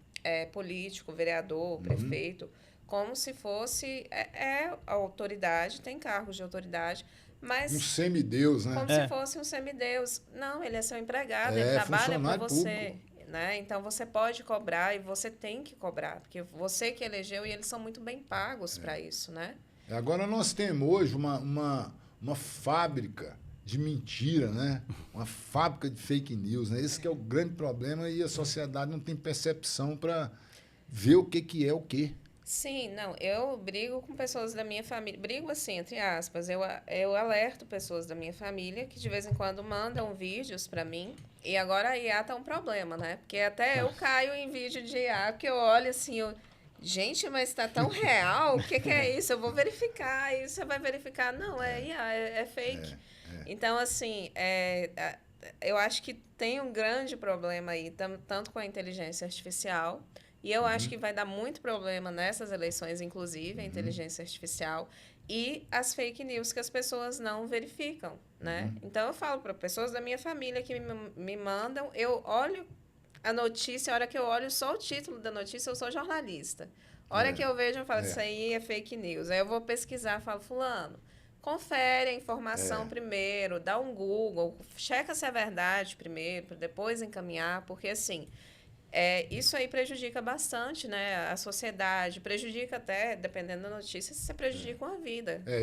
político, vereador, prefeito, como se fosse a autoridade, tem cargos de autoridade, mas... Um semideus, né? Como se fosse um semideus. Não, ele é seu empregado, ele trabalha para você. Né? Então, você pode cobrar e você tem que cobrar, porque você que elegeu e eles são muito bem pagos para isso, né? Agora, nós temos hoje uma fábrica de mentira, né? Uma fábrica de fake news, né? Esse que é o grande problema e a sociedade não tem percepção para ver o que é o quê. Sim, não, eu brigo com pessoas da minha família, brigo assim, entre aspas, eu alerto pessoas da minha família que de vez em quando mandam vídeos para mim, e agora a IA tá um problema, né? Porque até eu caio em vídeo de IA, porque eu olho assim, gente, mas está tão real, o que é isso? Eu vou verificar, e você vai verificar, não, é IA, é fake. Então, assim, eu acho que tem um grande problema aí, tanto com a inteligência artificial. E eu acho que vai dar muito problema nessas eleições, inclusive, a inteligência artificial e as fake news que as pessoas não verificam, né? Então, eu falo para pessoas da minha família que me mandam, eu olho a notícia, a hora que eu olho só o título da notícia, eu sou jornalista. A hora que eu vejo, eu falo, isso aí é fake news. Aí eu vou pesquisar, falo, fulano, confere a informação primeiro, dá um Google, checa se é verdade primeiro, para depois encaminhar, porque, assim... isso aí prejudica bastante, né, a sociedade, prejudica até, dependendo da notícia, você prejudica uma vida. Né?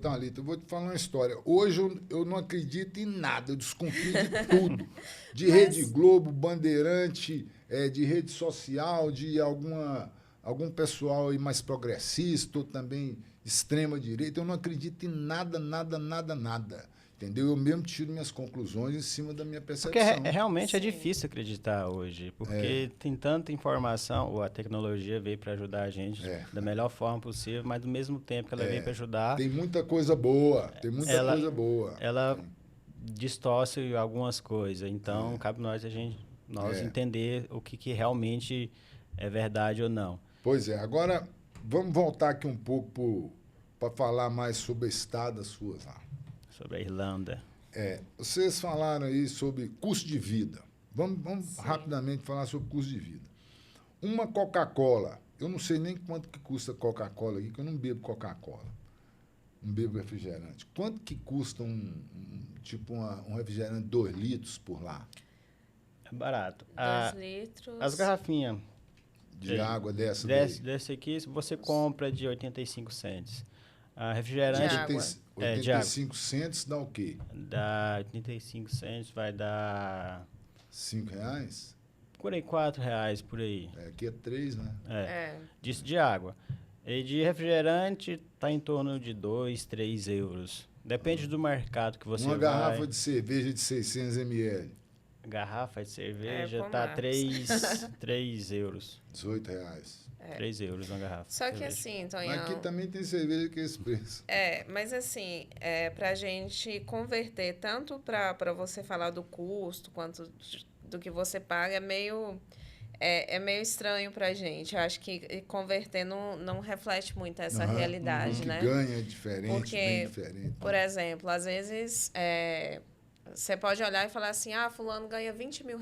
Thalita, eu vou te falar uma história. Hoje eu não acredito em nada, eu desconfio de tudo. De Rede Globo, Bandeirante, de rede social, de algum pessoal aí mais progressista, ou também extrema-direita. Eu não acredito em nada. Entendeu? Eu mesmo tiro minhas conclusões em cima da minha percepção. Porque realmente é difícil acreditar hoje, porque tem tanta informação, ou a tecnologia veio para ajudar a gente da melhor forma possível, mas do mesmo tempo que ela veio para ajudar... Tem muita coisa boa, Ela distorce algumas coisas, então cabe nós entender o que realmente é verdade ou não. Pois é, agora vamos voltar aqui um pouco para falar mais sobre a estada suas lá. Sobre a Irlanda. Vocês falaram aí sobre custo de vida. Vamos rapidamente falar sobre custo de vida. Uma Coca-Cola, eu não sei nem quanto que custa Coca-Cola aqui, que eu não bebo Coca-Cola. Não bebo refrigerante. Quanto que custa um refrigerante 2 litros por lá? É barato. 2 litros. As garrafinhas de água dessa desse aqui, você compra de 85 cents. A refrigerante... 85 centos dá o quê? Dá 85 centos, vai dar... R$5? Por aí, R$4, por aí. Aqui é 3, né? Disso de água. E de refrigerante, está em torno de 2, 3 euros. Depende do mercado que você vai. Uma garrafa de cerveja de 600 ml. Garrafa de cerveja está 3 euros. R$18. 3 euros uma garrafa. Só que assim, Tonhão... Aqui também tem cerveja que é esse preço. Mas assim, para a gente converter, tanto para você falar do custo, quanto do que você paga, é meio estranho para a gente. Eu acho que converter não reflete muito essa realidade, né? O que ganha é diferente, porque, bem diferente. Por exemplo, às vezes, você pode olhar e falar assim, fulano ganha R$20 mil.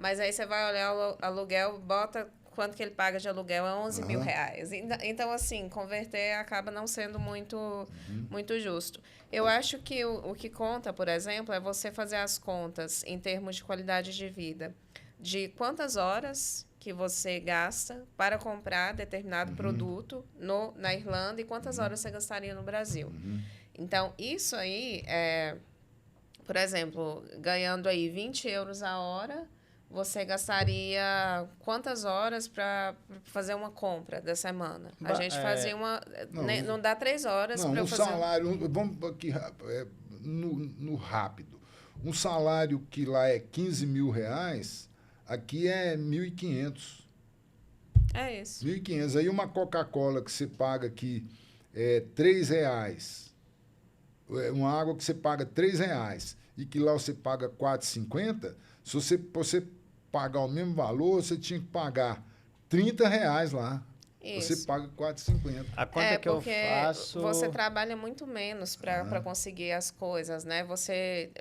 Mas aí você vai olhar o aluguel, bota quanto que ele paga de aluguel, é 11 mil reais. Então, assim, converter acaba não sendo muito justo. Eu acho que o que conta, por exemplo, é você fazer as contas em termos de qualidade de vida, de quantas horas que você gasta para comprar determinado produto na Irlanda e quantas horas você gastaria no Brasil. Então, isso aí, por exemplo, ganhando aí 20 euros a hora, você gastaria quantas horas para fazer uma compra da semana? A gente fazia uma... Não dá 3 horas para fazer... Salário... Vamos aqui no rápido. Um salário que lá é 15 mil reais, aqui é 1.500. É isso. 1.500. Aí uma Coca-Cola que você paga aqui é 3 reais. Uma água que você paga 3 reais e que lá você paga 4,50, se você pagar o mesmo valor, você tinha que pagar 30 reais lá. Isso. Você paga 4,50. A conta que eu faço... Você trabalha muito menos para conseguir as coisas, né? Você,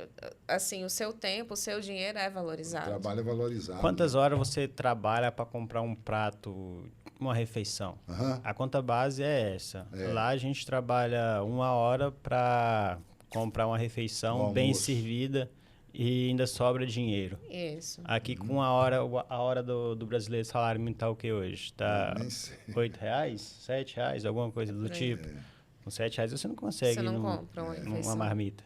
assim, o seu tempo, o seu dinheiro é valorizado. O trabalho é valorizado. Quantas horas você trabalha para comprar um prato, uma refeição? A conta base é essa. Lá a gente trabalha 1 hora para comprar uma refeição bem servida e ainda sobra dinheiro. Isso. Aqui com a hora do brasileiro, salário mínimo está o que hoje? Está R$8, R$7, alguma coisa do tipo. Com R$7 você não consegue você não compra uma marmita.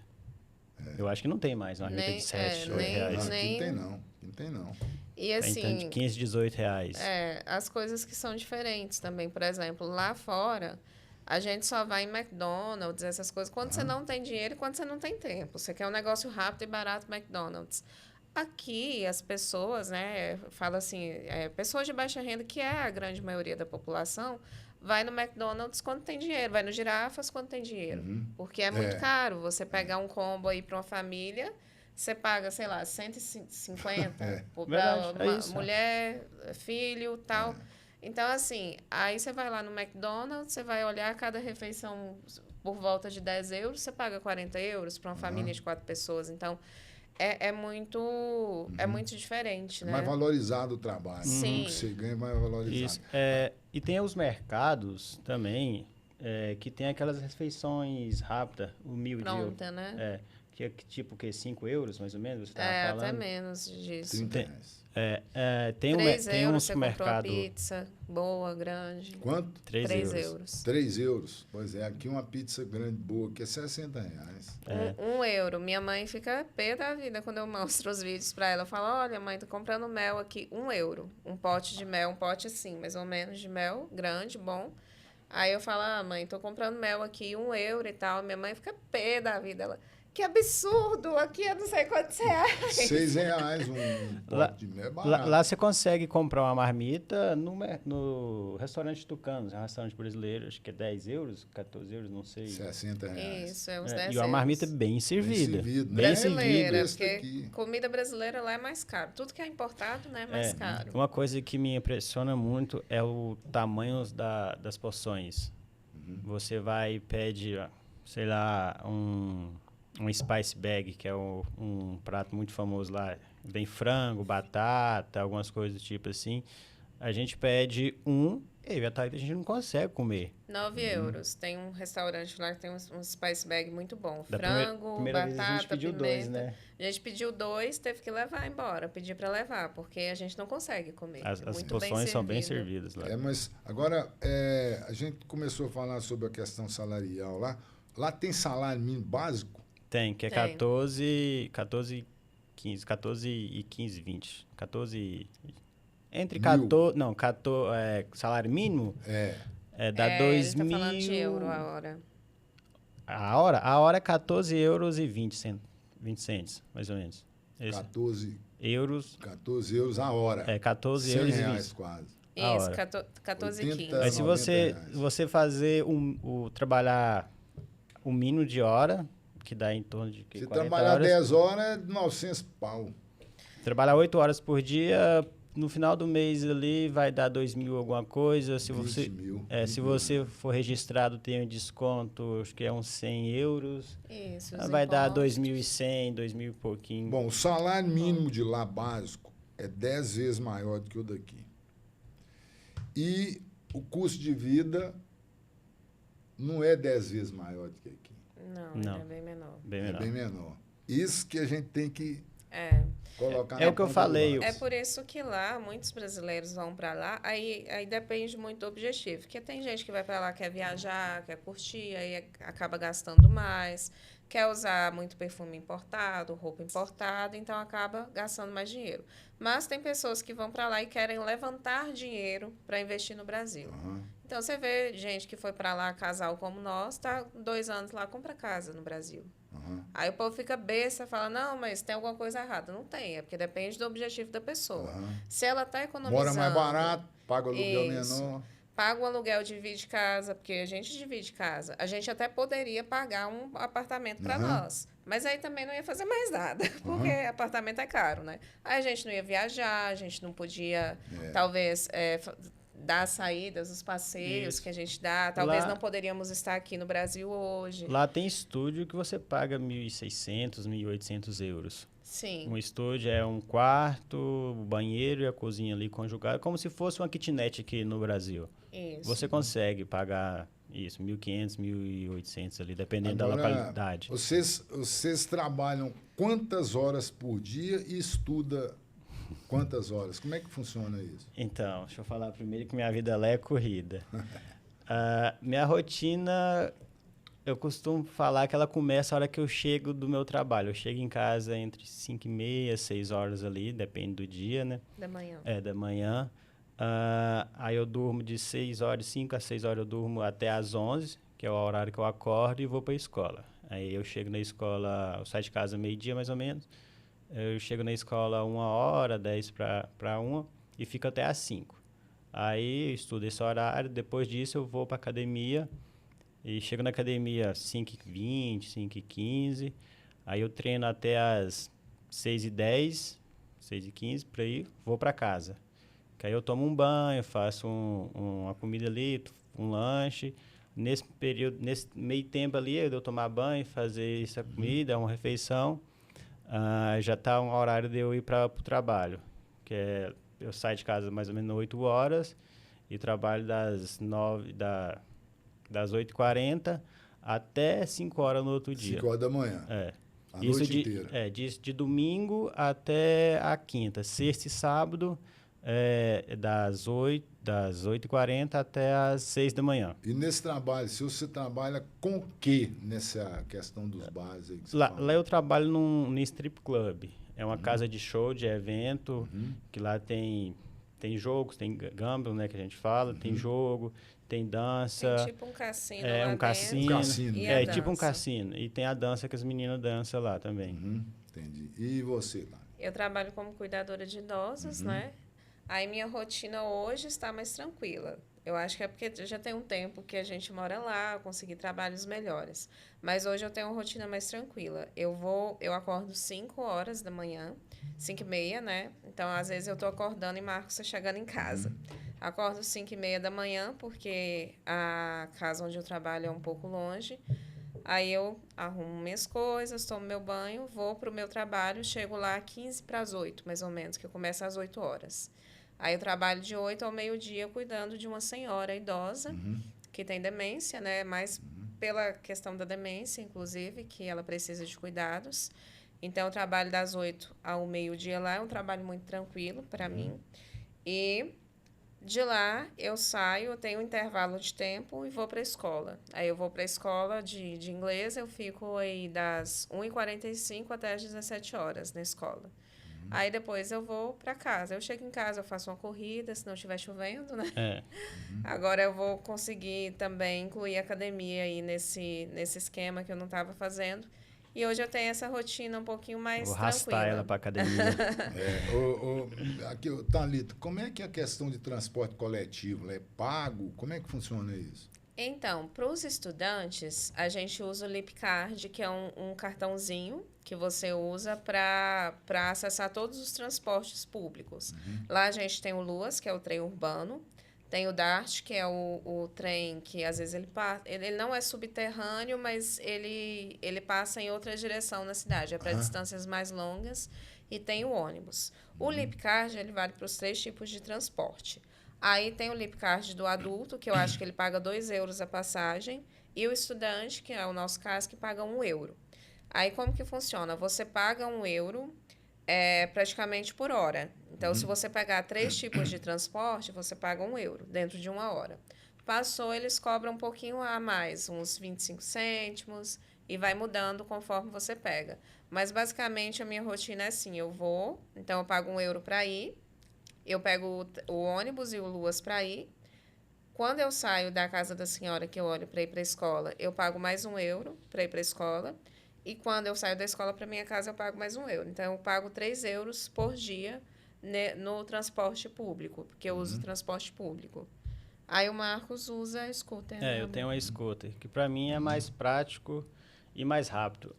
Eu acho que não tem mais uma marmita de R$7, R$8. Não tem não. E assim, então, de 15, R$18. As coisas que são diferentes também. Por exemplo, lá fora... A gente só vai em McDonald's, essas coisas, quando você não tem dinheiro e quando você não tem tempo. Você quer um negócio rápido e barato, McDonald's. Aqui, as pessoas, né, fala assim, pessoas de baixa renda, que é a grande maioria da população, vai no McDonald's quando tem dinheiro, vai no Girafas quando tem dinheiro. Porque é muito caro. Você pegar um combo aí para uma família, você paga, sei lá, 150 para uma mulher, filho, tal... Então, assim, aí você vai lá no McDonald's, você vai olhar cada refeição por volta de 10 euros, você paga 40 euros para uma família de 4 pessoas. Então, é muito diferente, né? Mais valorizado o trabalho. Sim. O que você ganha é mais valorizado. Isso. E tem os mercados também, que tem aquelas refeições rápidas, o meal deal. Pronta, né? Que é tipo o quê? 5 euros, mais ou menos? Você tava falando? Até menos disso. 30 reais. Tem 3 tem um euros, você supermercado... comprou pizza boa, grande. Quanto? 3 euros. 3 euros. Pois é, aqui uma pizza grande boa, que é 60 reais. 1 euro. Minha mãe fica pé da vida quando eu mostro os vídeos para ela. Eu falo, olha, mãe, tô comprando mel aqui, 1 euro. Um pote de mel, um pote assim, mais ou menos, de mel, grande, bom. Aí eu falo, mãe, tô comprando mel aqui, 1 euro e tal. Minha mãe fica pé da vida. Ela, que absurdo! Aqui eu não sei quantos reais. 6 reais um pote de mel, é barato. Lá você consegue comprar uma marmita no restaurante Tucanos, um restaurante brasileiro, acho que é 10 euros, 14 euros, não sei. 60 reais. Isso, uns 10 euros. E uma marmita bem servida. Bem brasileira, servida. porque comida brasileira lá é mais caro. Tudo que é importado, né, é mais caro. Uma coisa que me impressiona muito é o tamanho das porções. Você vai e pede, sei lá, um spice bag, que é um prato muito famoso lá. Vem frango, batata, algumas coisas do tipo assim. A gente pede e a gente não consegue comer. 9 euros. Tem um restaurante lá que tem um spice bag muito bom. Da Frango, primeira batata, vez a gente pediu pimenta. 2, né? A gente pediu 2, teve que levar embora. Pedir para levar, porque a gente não consegue comer. As muito porções são bem servidas lá. Mas agora, a gente começou a falar sobre a questão salarial lá. Lá tem salário mínimo básico? Tem, que é 14, 15, 14 e 15, 20. 14... Entre 14... Não, salário mínimo... dá 2 mil... Ele tá falando de euro a hora. A hora é 14 euros e 20 cents, mais ou menos. 14 euros. 14 euros a hora. 14 100 euros reais e 20. quase. Isso, 14 e 15. Mas se você fazer trabalhar o mínimo de hora, que dá em torno de 40 horas... Se trabalhar 10 horas, é 900 pau. Trabalhar 8 horas por dia, no final do mês ali vai dar 2 mil alguma coisa. Se 20 mil. Se você for registrado, tem um desconto, acho que é uns 100 euros. Isso, vai dar 2.100, 2 mil e pouquinho. Bom, o salário mínimo de lá básico é 10 vezes maior do que o daqui. E o custo de vida não é 10 vezes maior do que aqui. Não, é bem menor. Bem É menor. bem menor. Isso que a gente tem que colocar É na o que eu ponta do falei. lápis. É por isso que lá, muitos brasileiros vão para lá, aí depende muito do objetivo. Porque tem gente que vai para lá, quer viajar, quer curtir, aí acaba gastando mais, quer usar muito perfume importado, roupa importada, então acaba gastando mais dinheiro. Mas tem pessoas que vão para lá e querem levantar dinheiro para investir no Brasil. Então você vê gente que foi para lá, casal como nós, tá 2 anos lá, compra casa no Brasil. Aí o povo fica besta, fala, não, mas tem alguma coisa errada. Não tem, é porque depende do objetivo da pessoa. Se ela está economizando... Mora mais barato, paga o aluguel Isso. menor. Paga o aluguel, divide casa, porque a gente divide casa. A gente até poderia pagar um apartamento para nós. Mas aí também não ia fazer mais nada, porque apartamento é caro, né? Aí a gente não ia viajar, a gente não podia, talvez... dar saídas, os passeios que a gente dá. Talvez Lá- não poderíamos estar aqui no Brasil hoje. Lá tem estúdio que você paga 1.600, 1.800 euros. Sim. Um estúdio é um quarto, o banheiro e a cozinha ali conjugada, como se fosse uma kitnet aqui no Brasil. Isso. Você consegue pagar isso, 1.500, 1.800 ali, dependendo da Agora, localidade. Vocês trabalham quantas horas por dia e estuda quantas horas? Como é que funciona isso? Então, deixa eu falar primeiro que minha vida ela é corrida. Minha rotina, eu costumo falar que ela começa a hora que eu chego do meu trabalho. Eu chego em casa entre 5h30, 6 horas ali, depende do dia, né? Da manhã. Da manhã. Aí eu durmo de 5 a 6 horas eu durmo até às 11, que é o horário que eu acordo e vou para a escola. Aí eu chego na escola, eu saio de casa meio-dia mais ou menos. Eu chego na escola 1h, 10 para 1 e fico até às 5. Aí eu estudo esse horário, depois disso eu vou para academia e chego na academia 5h20, 5h15. Aí eu treino até às 6h10, 6h15, por aí, vou para casa. Que aí eu tomo um banho, faço uma comida ali, um lanche. Nesse período, nesse meio tempo ali, eu tomar banho, fazer essa comida, uma refeição. Já está um horário de eu ir para o trabalho, que é, eu saio de casa mais ou menos 8 horas e trabalho das 8h40 até 5 horas no outro dia. 5 horas da manhã. A noite inteira. De domingo até a quinta. Sexta e sábado, das 8h40 até as 6 da manhã. E nesse trabalho, se você trabalha com o quê nessa questão dos bares aí que você Lá fala? eu trabalho num strip club. É uma casa de show, de evento, que lá tem jogos, tem gambling, né, que a gente fala, tem jogo, tem dança. Tem tipo um cassino lá um dentro. cassino. Um cassino. E a Tipo um dança. cassino. E tem a dança que as meninas dançam lá também. Entendi. E você, tá? Eu trabalho como cuidadora de idosos, né? Aí minha rotina hoje está mais tranquila. Eu acho que é porque já tem um tempo que a gente mora lá, eu consegui trabalhos melhores. Mas hoje eu tenho uma rotina mais tranquila. Eu acordo 5 horas da manhã, 5h30, né? Então, às vezes eu tô acordando e Marcos está chegando em casa. Acordo 5h30 da manhã, porque a casa onde eu trabalho é um pouco longe. Aí eu arrumo minhas coisas, tomo meu banho, vou para o meu trabalho, chego lá 15 para as 8, mais ou menos, que eu começo às 8 horas. Aí eu trabalho de 8 ao meio-dia cuidando de uma senhora idosa que tem demência, né? Mais pela questão da demência, inclusive, que ela precisa de cuidados. Então, eu trabalho das 8 ao meio-dia lá, é um trabalho muito tranquilo para mim. E de lá, eu saio, eu tenho um intervalo de tempo e vou para a escola. Aí eu vou para a escola de inglês, eu fico aí das 1h45 até as 17 horas na escola. Aí depois eu vou para casa. Eu chego em casa, eu faço uma corrida, se não estiver chovendo, né? Agora eu vou conseguir também incluir a academia aí nesse esquema que eu não estava fazendo. E hoje eu tenho essa rotina um pouquinho mais Vou tranquila. arrastar ela para academia. Aqui, Thalita, como é que é a questão de transporte coletivo? É pago? Como é que funciona isso? Então, para os estudantes, a gente usa o Lipcard, que é um cartãozinho que você usa para acessar todos os transportes públicos. Lá a gente tem o LUAS, que é o trem urbano, tem o DART, que é o trem que às vezes ele não é subterrâneo, mas ele passa em outra direção na cidade, é para distâncias mais longas. e tem o ônibus. O Lipcard, ele vale para os 3 tipos de transporte. Aí tem o Lipcard do adulto, que eu acho que ele paga 2 euros a passagem, e o estudante, que é o nosso caso, que paga 1 euro. Aí como que funciona? Você paga 1 euro praticamente por hora. Então, se você pegar 3 tipos de transporte, você paga 1 euro dentro de 1 hora. Passou, eles cobram um pouquinho a mais, uns 25 cêntimos, e vai mudando conforme você pega. Mas, basicamente, a minha rotina é assim, então eu pago 1 euro para ir, eu pego o ônibus e o Luas para ir. Quando eu saio da casa da senhora, que eu olho para ir para a escola, eu pago mais 1 euro para ir para a escola. E quando eu saio da escola para minha casa, eu pago mais 1 euro. Então, eu pago 3 euros por dia no transporte público, porque eu uso transporte público. Aí o Marcos usa scooter. Eu tenho uma scooter, que para mim é mais prático e mais rápido.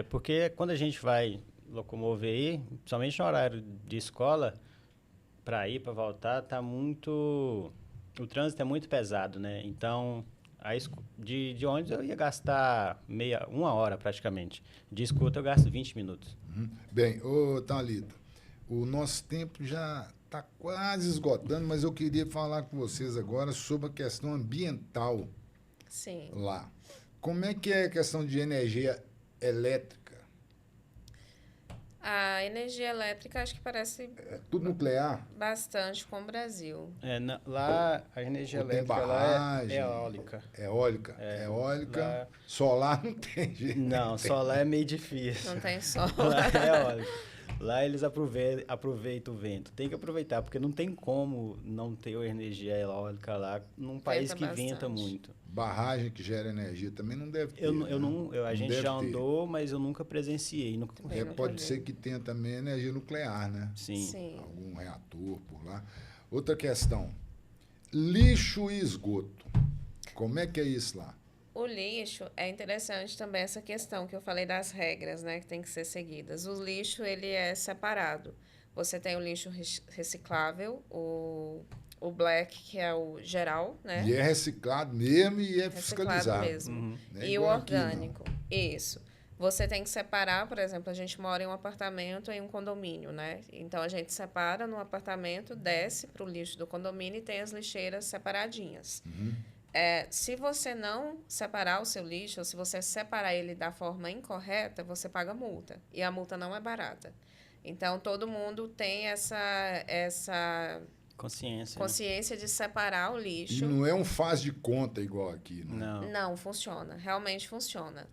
Porque quando a gente vai locomover aí, principalmente no horário de escola, para ir, para voltar, o trânsito é muito pesado, né? Então, de ônibus eu ia gastar 1 hora praticamente. De scooter eu gasto 20 minutos. Bem, ô Thalita, o nosso tempo já está quase esgotando, mas eu queria falar com vocês agora sobre a questão ambiental. Sim. Lá. Como é que é a questão de energia elétrica? A energia elétrica acho que parece É tudo nuclear? bastante com o Brasil. Lá a energia Ou tem elétrica lá barragem? é eólica. Eólica? Eólica. Lá... Solar não tem jeito. Não, solar é meio difícil. Não tem sol. Lá é eólica. Lá eles aproveitam o vento. Tem que aproveitar, porque não tem como não ter energia eólica lá num país que venta muito. Barragem que gera energia também não deve ter. A gente já andou, mas eu nunca presenciei. Pode ser que tenha também energia nuclear, né? Sim. Algum reator por lá. Outra questão. Lixo e esgoto. Como é que é isso lá? O lixo, é interessante também essa questão que eu falei das regras, né, que tem que ser seguidas. O lixo, ele é separado. Você tem o lixo reciclável, o black, que é o geral, né? E é reciclado mesmo e é Reciclado fiscalizado. mesmo. Não é E o igual aqui, não. orgânico, isso. Você tem que separar, por exemplo, a gente mora em um apartamento, em um condomínio, né? Então, a gente separa no apartamento, desce para o lixo do condomínio e tem as lixeiras separadinhas. Se você não separar o seu lixo, ou se você separar ele da forma incorreta, você paga multa. E a multa não é barata. Então, todo mundo tem essa consciência de separar o E lixo. não é um faz de conta igual aqui, não. Não, funciona. Realmente funciona.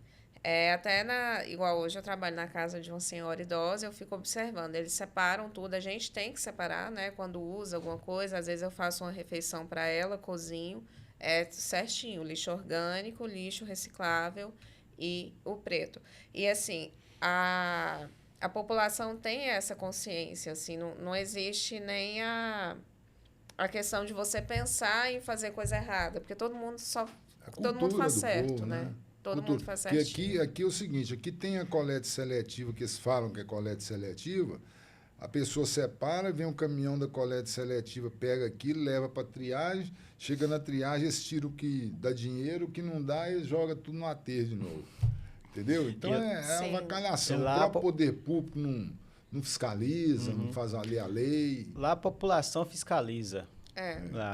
Igual hoje eu trabalho na casa de uma senhora idosa, eu fico observando. Eles separam tudo, a gente tem que separar, né? Quando usa alguma coisa, às vezes eu faço uma refeição para ela, cozinho. Certinho, lixo orgânico, lixo reciclável e o preto. E, assim, a população tem essa consciência, assim, não existe nem a questão de você pensar em fazer coisa errada, porque todo mundo faz certo, povo, né? Todo mundo faz Porque certinho. aqui é o seguinte, aqui tem a coleta seletiva, que eles falam que é coleta seletiva, a pessoa separa, vem um caminhão da coleta seletiva, pega aquilo, leva para triagem, chega na triagem, eles tiram o que dá dinheiro, o que não dá, eles jogam tudo no aterro de novo. Entendeu? Então é uma avacalhação. O próprio poder público não fiscaliza, não faz valer a lei. Lá a população fiscaliza.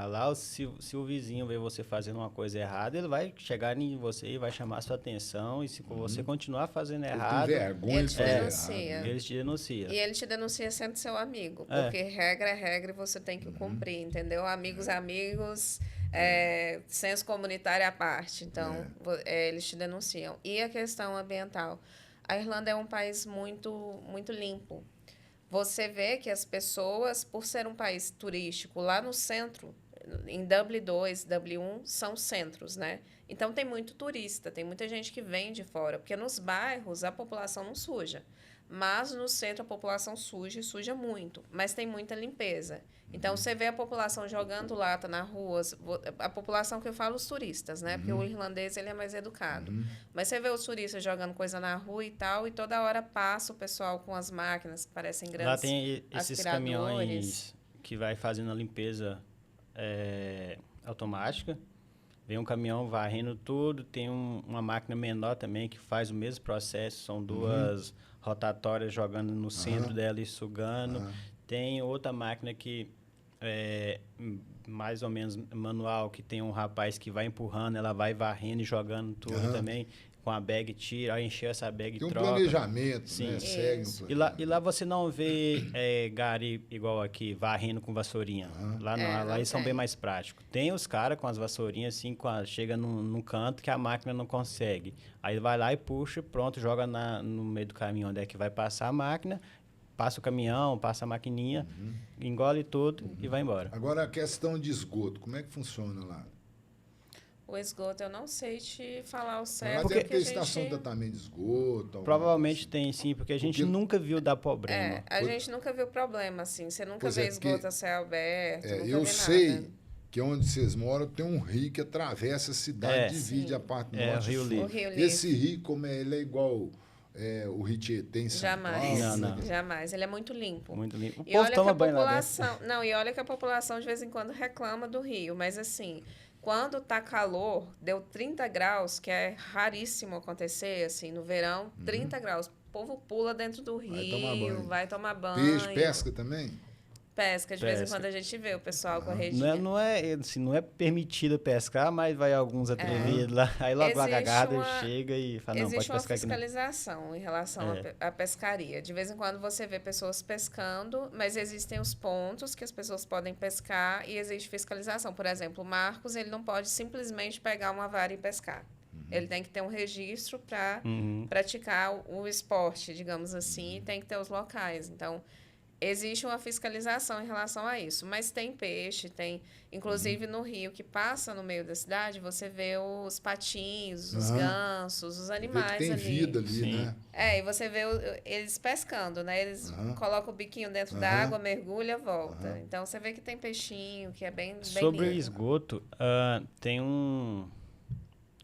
Lá se o vizinho vê você fazendo uma coisa errada, ele vai chegar em você e vai chamar a sua atenção. E se você continuar fazendo errado, vergonha de fazer denuncia. errado, eles te denunciam. E ele te denuncia sendo seu amigo, porque regra é regra e você tem que cumprir, entendeu? Amigos, senso comunitário à parte. Então, eles te denunciam. E a questão ambiental. A Irlanda é um país muito, muito limpo. Você vê que as pessoas, por ser um país turístico, lá no centro, em Dublin 2, Dublin 1, são centros, né? Então, tem muito turista, tem muita gente que vem de fora, porque nos bairros a população não suja. Mas no centro a população suja e suja muito, mas tem muita limpeza. Então, você vê a população jogando lata na rua, a população que eu falo, os turistas, né? Porque o irlandês ele é mais educado. Mas você vê os turistas jogando coisa na rua e tal, e toda hora passa o pessoal com as máquinas que parecem grandes Lá tem esses caminhões que vai fazendo a limpeza automática. Vem um caminhão varrendo tudo, tem uma máquina menor também que faz o mesmo processo, são duas rotatórias jogando no centro dela e sugando. Tem outra máquina que é mais ou menos manual, que tem um rapaz que vai empurrando, ela vai varrendo e jogando tudo também. Com a bag tira, aí encheu essa bag e Tem um troca. planejamento, Sim. né? Segue um E planejamento. lá você não vê gari igual aqui, varrendo com vassourinha. Lá não, lá não eles são tem. bem mais práticos. Tem os caras com as vassourinhas, assim, chega num canto que a máquina não consegue. Aí vai lá e puxa, pronto, joga no meio do caminhão onde é que vai passar a máquina, passa o caminhão, passa a maquininha, engole tudo e vai embora. Agora, a questão de esgoto, como é que funciona lá? O esgoto, eu não sei te falar o Mas certo. é porque porque estação de tratamento de esgoto. alguma Provavelmente coisa tem sim, porque a gente Porque- nunca viu dar problema. a gente nunca viu problema, assim. Você nunca Pois vê é, porque- esgoto a céu aberto, assim. nunca Eu vê sei nada. que onde vocês moram tem um rio que atravessa a cidade, divide Sim. a parte É, norte o Rio e sul. Livre. O Rio Livre. Esse rio, como ele é igual o Rio Tietê em São Jamais. Paulo. Não, né? Jamais. Ele é muito limpo. Muito limpo. O E povo olha que toma a banho lá dentro. população, não, e olha que a população de vez em quando reclama do rio, mas assim, quando tá calor, deu 30 graus, que é raríssimo acontecer, assim, no verão, 30 graus, o povo pula dentro do Vai tomar rio, banho. vai tomar banho. Peixe, pesca também? Pesca, de vez em Pesca. quando a gente vê o pessoal corrigir. Não é permitido pescar, mas vai alguns atrevidos lá. Aí logo a Existe cagada uma- chega e fala, não, pode Existe uma pescar aqui não. fiscalização em relação à pescaria. De vez em quando você vê pessoas pescando, mas existem os pontos que as pessoas podem pescar e existe fiscalização. Por exemplo, o Marcos, ele não pode simplesmente pegar uma vara e pescar. Ele tem que ter um registro para praticar o esporte, digamos assim, e tem que ter os locais. Então, existe uma fiscalização em relação a isso, mas tem peixe, tem, inclusive no rio que passa no meio da cidade, você vê os patinhos, os gansos, os Vê que animais tem ali. vida ali, Sim. né? E você vê eles pescando, né? Eles colocam o biquinho dentro da água, mergulha, volta. Então você vê que tem peixinho, que é bem Sobre o lindo. esgoto, tem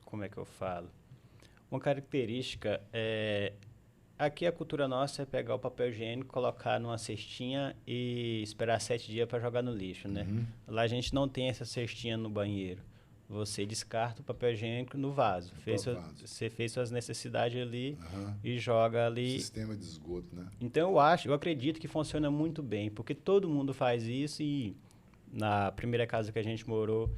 como é que eu falo? Uma característica aqui a cultura nossa é pegar o papel higiênico, colocar numa cestinha e esperar 7 dias para jogar no lixo, né? Lá a gente não tem essa cestinha no banheiro. Você descarta o papel higiênico no vaso. Você fez suas necessidades ali e joga ali. Sistema de esgoto, né? Então eu acredito que funciona muito bem, porque todo mundo faz isso e na primeira casa que a gente morou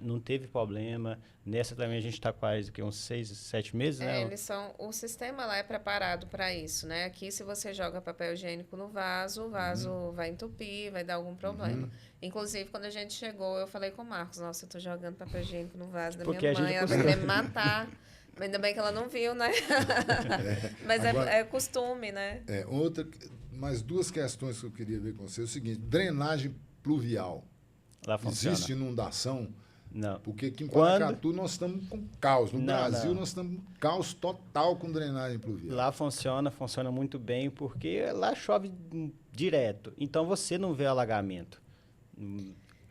não teve problema. Nessa também a gente está quase uns 6, 7 meses, né? O sistema lá é preparado para isso, né? Aqui, se você joga papel higiênico no vaso, o vaso vai entupir, vai dar algum problema. Inclusive, quando a gente chegou, eu falei com o Marcos, nossa, eu tô jogando papel higiênico no vaso da Porque a minha mãe, gente ela vai querer me matar. Mas ainda bem que ela não viu, né? Mas Agora- é costume, né? Mais duas questões que eu queria ver com você. É o seguinte, drenagem pluvial. Lá funciona. Existe inundação? Não. Porque aqui em Quando- Paracatu nós estamos com caos. No Não, Brasil não. nós estamos com caos total com drenagem pluvial. Lá funciona muito bem, porque lá chove direto. Então você não vê alagamento.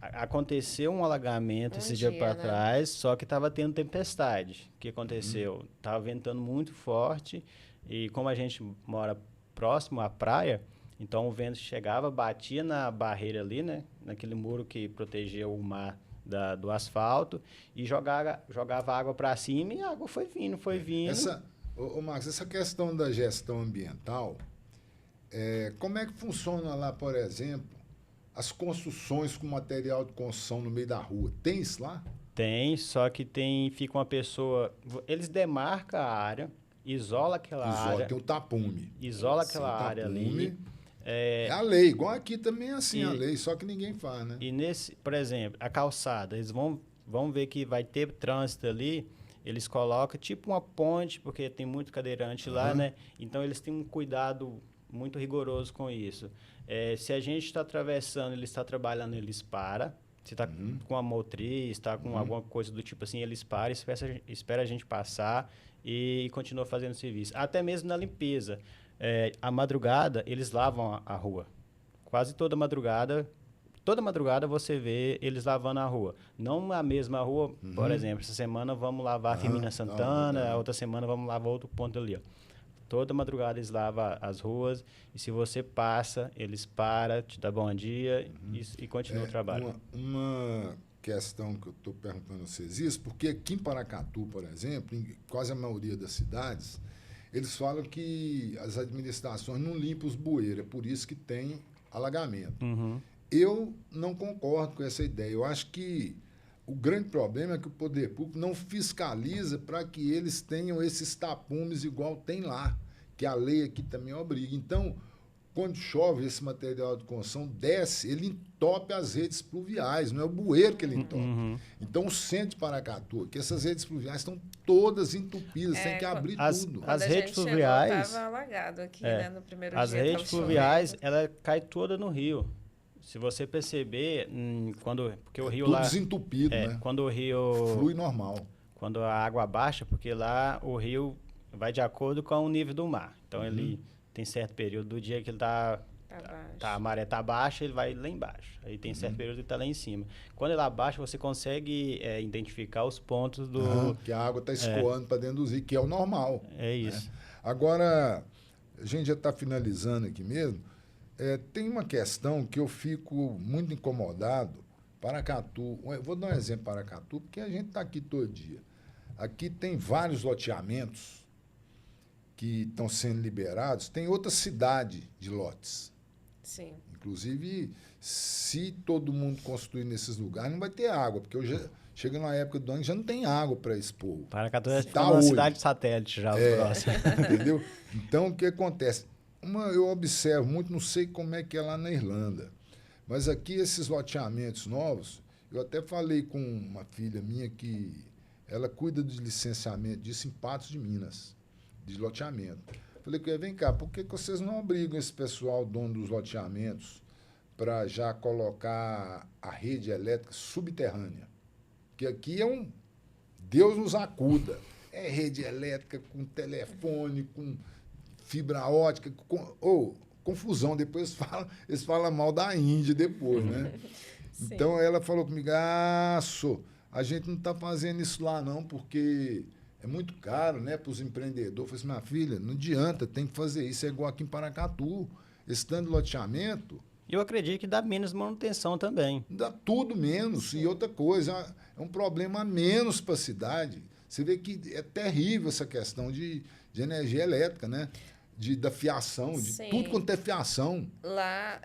Aconteceu um alagamento esse dia para né? trás, só que estava tendo tempestade. O que aconteceu? Estava ventando muito forte e como a gente mora próximo à praia, então o vento chegava, batia na barreira ali, né? Naquele muro que protegia o mar do asfalto e jogava água para cima e a água foi vindo. Marcos, essa questão da gestão ambiental, como é que funciona lá, por exemplo, as construções com material de construção no meio da rua? Tem isso lá? Tem, só que fica uma pessoa... Eles demarcam a área, isola aquela área... Tem o tapume. Isola Sim, aquela o área tapume. ali. É a lei, igual aqui também é assim, E- a lei, só que ninguém faz, né? E por exemplo, a calçada, eles vão ver que vai ter trânsito ali, eles colocam tipo uma ponte, porque tem muito cadeirante lá, né? Então eles têm um cuidado muito rigoroso com isso. Se a gente está atravessando, ele está trabalhando, eles param. Se está com a motriz, está com alguma coisa do tipo assim, eles param, espera a gente passar e continua fazendo o serviço. Até mesmo na limpeza. À madrugada, eles lavam a rua. Quase toda madrugada você vê eles lavando a rua. Não a mesma rua, por exemplo, essa semana vamos lavar a Firmina Santana, a outra semana vamos lavar outro ponto ali, ó. Toda madrugada eles lavam as ruas e se você passa, eles param, te dão bom dia e continuam o trabalho. questão que eu estou perguntando a vocês isso, porque aqui em Paracatu, por exemplo, em quase a maioria das cidades, eles falam que as administrações não limpam os bueiros, é por isso que tem alagamento. Uhum. Eu não concordo com essa ideia. Eu acho que o grande problema é que o poder público não fiscaliza para que eles tenham esses tapumes igual tem lá, que a lei aqui também obriga. Então, quando chove, esse material de construção desce, ele entope as redes pluviais, não é o bueiro que ele entope. Uhum. Então, o centro de Paracatu, que essas redes pluviais estão todas entupidas, tem que abrir tudo. Quando As a redes gente fluviais... estava alagado aqui, né, no primeiro As dia. redes fluviais, ela cai toda no rio. Se você perceber, porque o rio tudo lá... desentupido, né? Quando o rio... Flui normal. Quando a água baixa, porque lá o rio vai de acordo com o nível do mar. Então, ele tem certo período do dia que ele a maré está baixa, ele vai lá embaixo. Aí tem certo período que ele está lá em cima. Quando ele abaixa, você consegue identificar os pontos do... que a água está escoando para dentro do rio, que é o normal. É isso. Né? Agora, a gente já está finalizando aqui mesmo. Tem uma questão que eu fico muito incomodado. Paracatu, eu vou dar um exemplo para Paracatu, porque a gente está aqui todo dia. Aqui tem vários loteamentos que estão sendo liberados. Tem outra cidade de lotes. Sim. Inclusive, se todo mundo construir nesses lugares, não vai ter água, porque chega numa época do ano que já não tem água para expor. Paracatu é uma cidade satélite já, o próximo. Entendeu? Então, o que acontece? Eu observo muito, não sei como é que é lá na Irlanda, mas aqui esses loteamentos novos, eu até falei com uma filha minha que ela cuida de licenciamento disso em Patos de Minas, de loteamento. Falei com ela, vem cá, por que vocês não obrigam esse pessoal, dono dos loteamentos, para já colocar a rede elétrica subterrânea? Porque aqui Deus nos acuda. É rede elétrica com telefone, com fibra ótica, confusão. Depois eles falam mal da Índia depois, né? Então ela falou comigo, a gente não está fazendo isso lá não, porque é muito caro, né, para os empreendedores. Eu falei assim, minha filha, não adianta, tem que fazer isso. É igual aqui em Paracatu, esse tanto de loteamento. Eu acredito que dá menos manutenção também. Dá tudo menos. E outra coisa, é um problema a menos para a cidade. Você vê que é terrível essa questão de energia elétrica, né? Da fiação, de tudo quanto é fiação. Lá,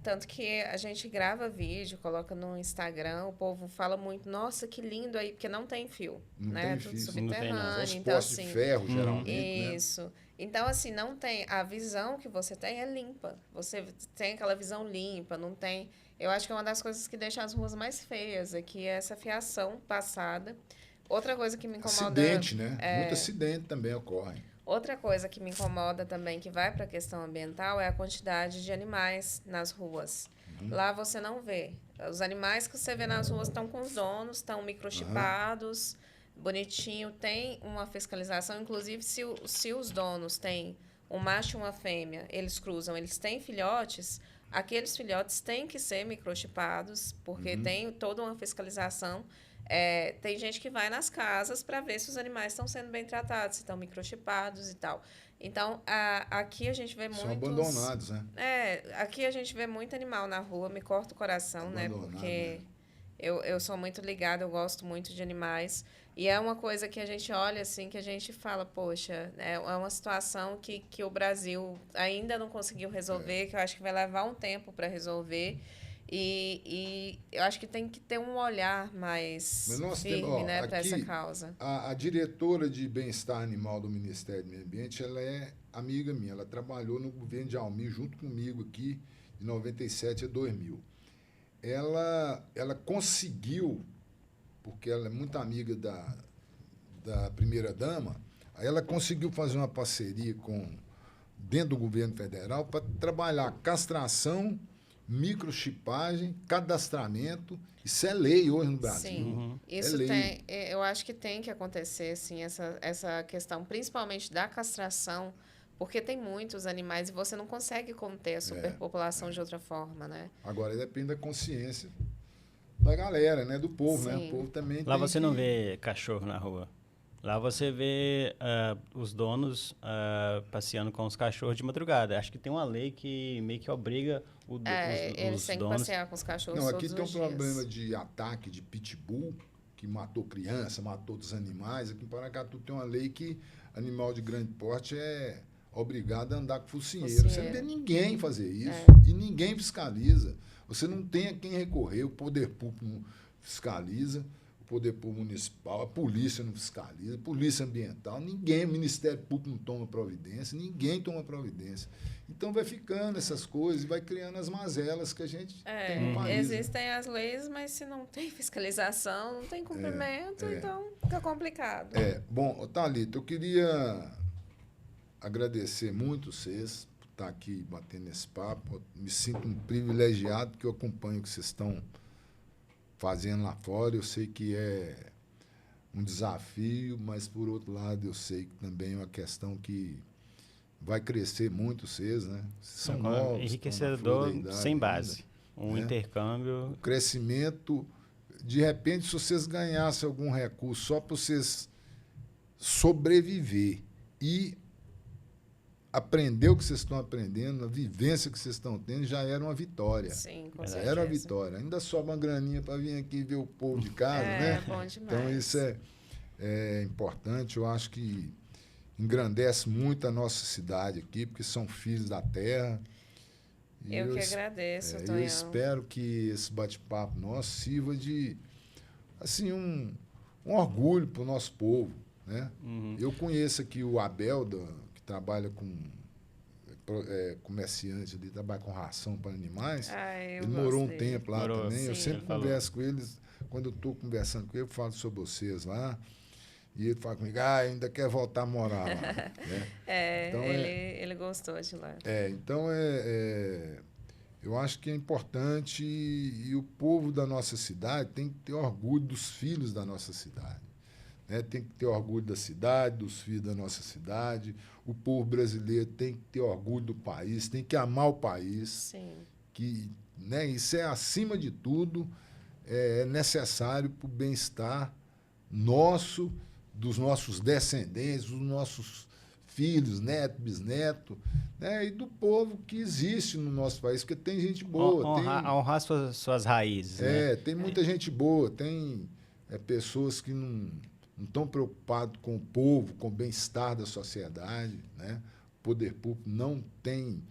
tanto que a gente grava vídeo, coloca no Instagram, o povo fala muito, nossa, que lindo aí, porque não tem fio, não né? Tem tudo fio. subterrâneo. Os então, postes assim, de ferro, geralmente, isso. Né? Então, assim, não tem... A visão que você tem é limpa. Você tem aquela visão limpa, não tem... Eu acho que é uma das coisas que deixa as ruas mais feias aqui, é essa fiação passada. Outra coisa que me incomoda... Acidente, né? Muito acidente também ocorre. Outra coisa que me incomoda também, que vai para a questão ambiental, é a quantidade de animais nas ruas. Lá você não vê. Os animais que você vê nas ruas estão com os donos, estão microchipados, bonitinho, tem uma fiscalização. Inclusive, se os donos têm um macho e uma fêmea, eles cruzam, eles têm filhotes, aqueles filhotes têm que ser microchipados, porque tem toda uma fiscalização. Tem gente que vai nas casas para ver se os animais estão sendo bem tratados, se estão microchipados e tal. Então, aqui a gente vê muitos... São abandonados, né? Aqui a gente vê muito animal na rua, me corta o coração, né? Porque eu sou muito ligada, eu gosto muito de animais. E é uma coisa que a gente olha, assim, que a gente fala, poxa, é uma situação que o Brasil ainda não conseguiu resolver, que eu acho que vai levar um tempo para resolver. E eu acho que tem que ter um olhar mais firme, né, para essa causa. A diretora de bem-estar animal do Ministério do Meio Ambiente, ela é amiga minha. Ela trabalhou no governo de Almir junto comigo aqui, de 97 a 2000. Ela conseguiu, porque ela é muito amiga da primeira-dama, aí ela conseguiu fazer uma parceria dentro do governo federal para trabalhar castração, microchipagem, cadastramento. Isso é lei hoje no Brasil. Sim, isso eu acho que tem que acontecer, assim, essa questão, principalmente da castração, porque tem muitos animais e você não consegue conter a superpopulação de outra forma, né? Agora, depende da consciência da galera, né? Do povo, né? O povo também lá você não vê cachorro na rua. Lá você vê os donos passeando com os cachorros de madrugada. Acho que tem uma lei que meio que obriga Eles os têm que donos... passear com os cachorros Não, aqui todos tem um os dias. problema de ataque de pitbull, que matou criança, matou outros animais. Aqui em Paracatu tem uma lei que animal de grande porte é obrigado a andar com focinheiro. Você não vê ninguém fazer isso e ninguém fiscaliza. Você não tem a quem recorrer, o poder público não fiscaliza, o poder público municipal, a polícia não fiscaliza, a polícia ambiental, ninguém, o Ministério Público não toma providência, ninguém toma providência. Então vai ficando essas coisas e vai criando as mazelas que a gente tem no país. Existem as leis, mas se não tem fiscalização, não tem cumprimento, então fica complicado. Bom, Thalita, eu queria agradecer muito vocês por estar aqui batendo esse papo. Eu me sinto um privilegiado porque eu acompanho o que vocês estão fazendo lá fora. Eu sei que é um desafio, mas, por outro lado, eu sei que também é uma questão que vai crescer muito vocês, né? São novos, enriquecedor sem base. Um intercâmbio. O crescimento, de repente, se vocês ganhassem algum recurso só para vocês sobreviver e aprender o que vocês estão aprendendo, a vivência que vocês estão tendo, já era uma vitória. Sim, com já certeza. era uma vitória. Ainda sobra uma graninha para vir aqui ver o povo de casa, né? É bom demais. Então, isso é importante. Eu acho que engrandece muito a nossa cidade aqui, porque são filhos da terra. E eu que agradeço, Tonhão. Eu espero que esse bate-papo nosso sirva de assim, um orgulho para o nosso povo, né? Eu conheço aqui o Abel, que trabalha com comerciante ali, trabalha com ração para animais. Ele morou um tempo lá também. Sim, eu sempre converso com eles. Quando eu estou conversando com ele, eu falo sobre vocês lá. E ele fala comigo, ainda quer voltar a morar lá. Né? Então, ele gostou de lá. Então, eu acho que é importante e o povo da nossa cidade tem que ter orgulho dos filhos da nossa cidade. Né? Tem que ter orgulho da cidade, dos filhos da nossa cidade. O povo brasileiro tem que ter orgulho do país, tem que amar o país. Sim. Que, né, isso é, acima de tudo, é necessário para o bem-estar nosso, dos nossos descendentes, dos nossos filhos, netos, bisnetos, né? E do povo que existe no nosso país, porque tem gente boa. Honrar suas raízes. Né? Tem muita gente boa, tem pessoas que não estão preocupadas com o povo, com o bem-estar da sociedade. Né? O poder público não tem,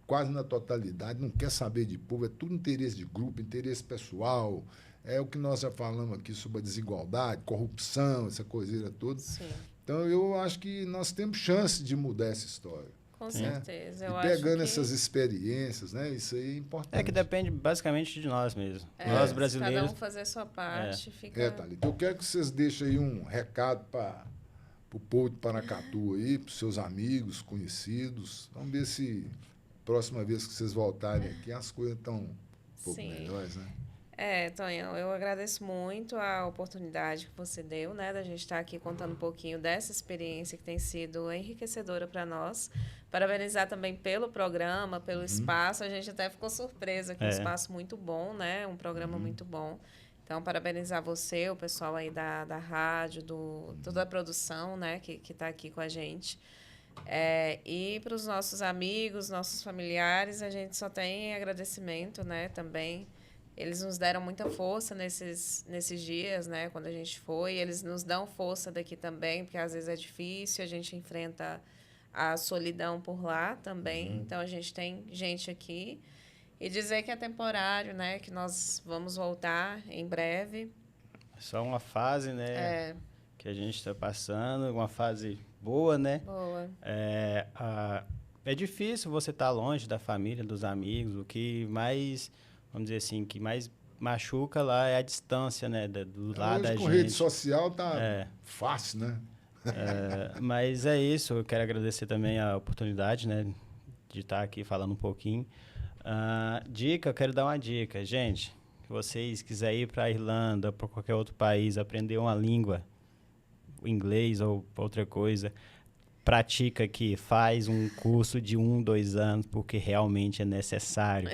quase na totalidade, não quer saber de povo, é tudo interesse de grupo, interesse pessoal. É o que nós já falamos aqui sobre a desigualdade, corrupção, essa coiseira toda. Sim. Então, eu acho que nós temos chance de mudar essa história. Com certeza. E pegando essas experiências, né? Isso aí é importante. É que depende basicamente de nós mesmos. Nós brasileiros. Cada um fazer a sua parte. Thalita, eu quero que vocês deixem aí um recado para o povo de Paracatu aí, para os seus amigos, conhecidos. Vamos ver se próxima vez que vocês voltarem aqui as coisas estão um pouco melhores, né? Tonhão, eu agradeço muito a oportunidade que você deu, né, da gente estar aqui contando um pouquinho dessa experiência que tem sido enriquecedora para nós. Parabenizar também pelo programa, pelo espaço. A gente até ficou surpresa que um espaço muito bom, né, um programa muito bom. Então, parabenizar você, o pessoal aí da rádio, toda a produção, né, que está aqui com a gente. E para os nossos amigos, nossos familiares, a gente só tem agradecimento, né, também. Eles nos deram muita força nesses dias, né, quando a gente foi. Eles nos dão força daqui também, porque às vezes é difícil, a gente enfrenta a solidão por lá também. Então, a gente tem gente aqui. E dizer que é temporário, né, que nós vamos voltar em breve. Só uma fase, né, que a gente está passando, uma fase boa, né? Boa. É difícil você estar longe da família, dos amigos. O que mais... Vamos dizer assim, que mais machuca lá é a distância, né? Do lado da gente. Com rede social tá fácil, né? Mas é isso, eu quero agradecer também a oportunidade, né? De estar aqui falando um pouquinho. Eu quero dar uma dica. Gente, se vocês quiserem ir para a Irlanda, para qualquer outro país, aprender uma língua, o inglês ou outra coisa, pratica aqui, faz um curso de 2 anos, porque realmente é necessário.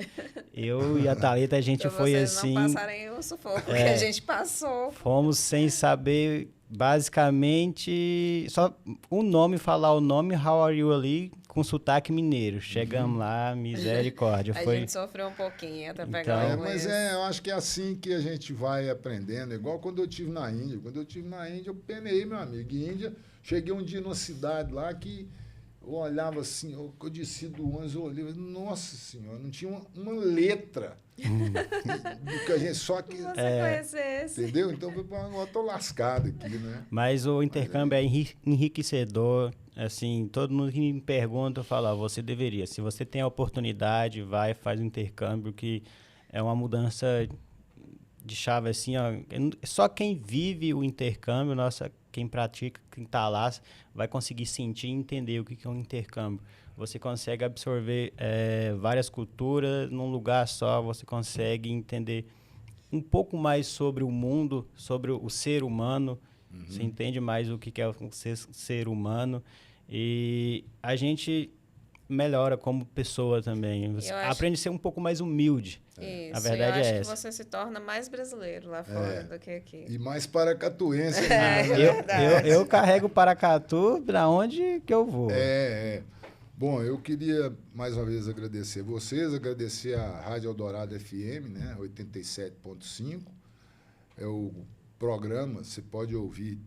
Eu e a Thalita, a gente Pra foi vocês assim... não passarem o sufoco que a gente passou. Fomos sem saber, basicamente, só o nome, falar o nome, how are you ali, com sotaque mineiro. Chegamos lá, misericórdia. A gente sofreu um pouquinho até pegar Então, o Eu acho que é assim que a gente vai aprendendo. Igual quando eu estive na Índia. Quando eu estive na Índia, eu penei, meu amigo. Em Índia, cheguei um dia numa cidade lá que eu olhava assim, eu desci do ônibus, eu olhei, nossa senhora, não tinha uma letra do que a gente só que... você conhecesse. Entendeu? Então, eu tô lascado aqui, né? Mas o intercâmbio é enriquecedor. Assim, todo mundo que me pergunta, eu falo, você deveria. Se você tem a oportunidade, vai, faz o intercâmbio, que é uma mudança de chave, assim, ó. Só quem vive o intercâmbio, quem pratica, quem está lá, vai conseguir sentir e entender o que é um intercâmbio. Você consegue absorver várias culturas num lugar só, você consegue entender um pouco mais sobre o mundo, sobre o ser humano, você entende mais o que é um ser humano, e a gente melhora como pessoa também. Você aprende a ser um pouco mais humilde. Isso, a verdade eu acho é essa. Que você se torna mais brasileiro lá fora do que aqui. E mais paracatuense. Eu carrego Paracatu para onde que eu vou. Bom, eu queria mais uma vez agradecer vocês, agradecer a Rádio Eldorado FM, né, 87.5. É o programa, você pode ouvir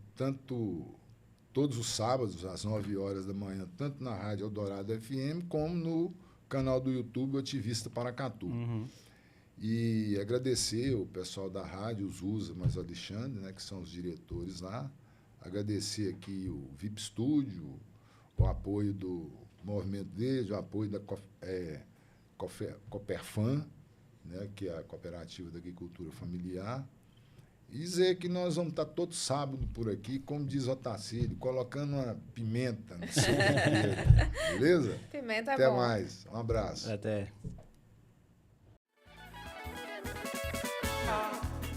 todos os sábados, às 9 horas da manhã, tanto na Rádio Eldorado FM, como no canal do YouTube Ativista Paracatu. E agradecer o pessoal da rádio, os Zusa, mas o Alexandre, né, que são os diretores lá. Agradecer aqui o VIP Studio, o apoio do Movimento Verde, o apoio da Coperfam, né, que é a Cooperativa da Agricultura Familiar. E dizer que nós vamos estar todo sábado por aqui, como diz o Otacílio, colocando uma pimenta no seu tempero. Beleza? Pimenta é Até bom. mais. Um abraço. Até.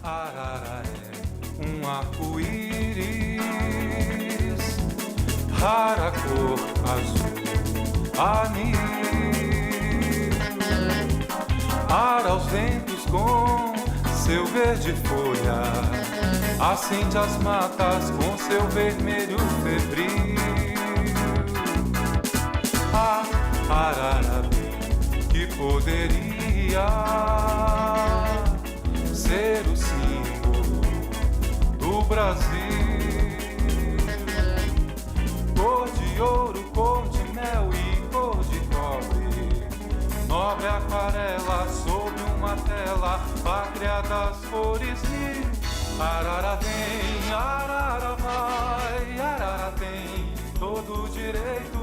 Arara é um arco-íris, rara cor azul, anil. Ara aos ventos com seu verde folha, acende as matas com seu vermelho febril. A arara que poderia ser o símbolo do Brasil. Cor de ouro, cor de mel e cor de cobre, nobre aquarela sobre uma tela, pátria das cores mil. Arara vem, arara vai, arara tem todo o direito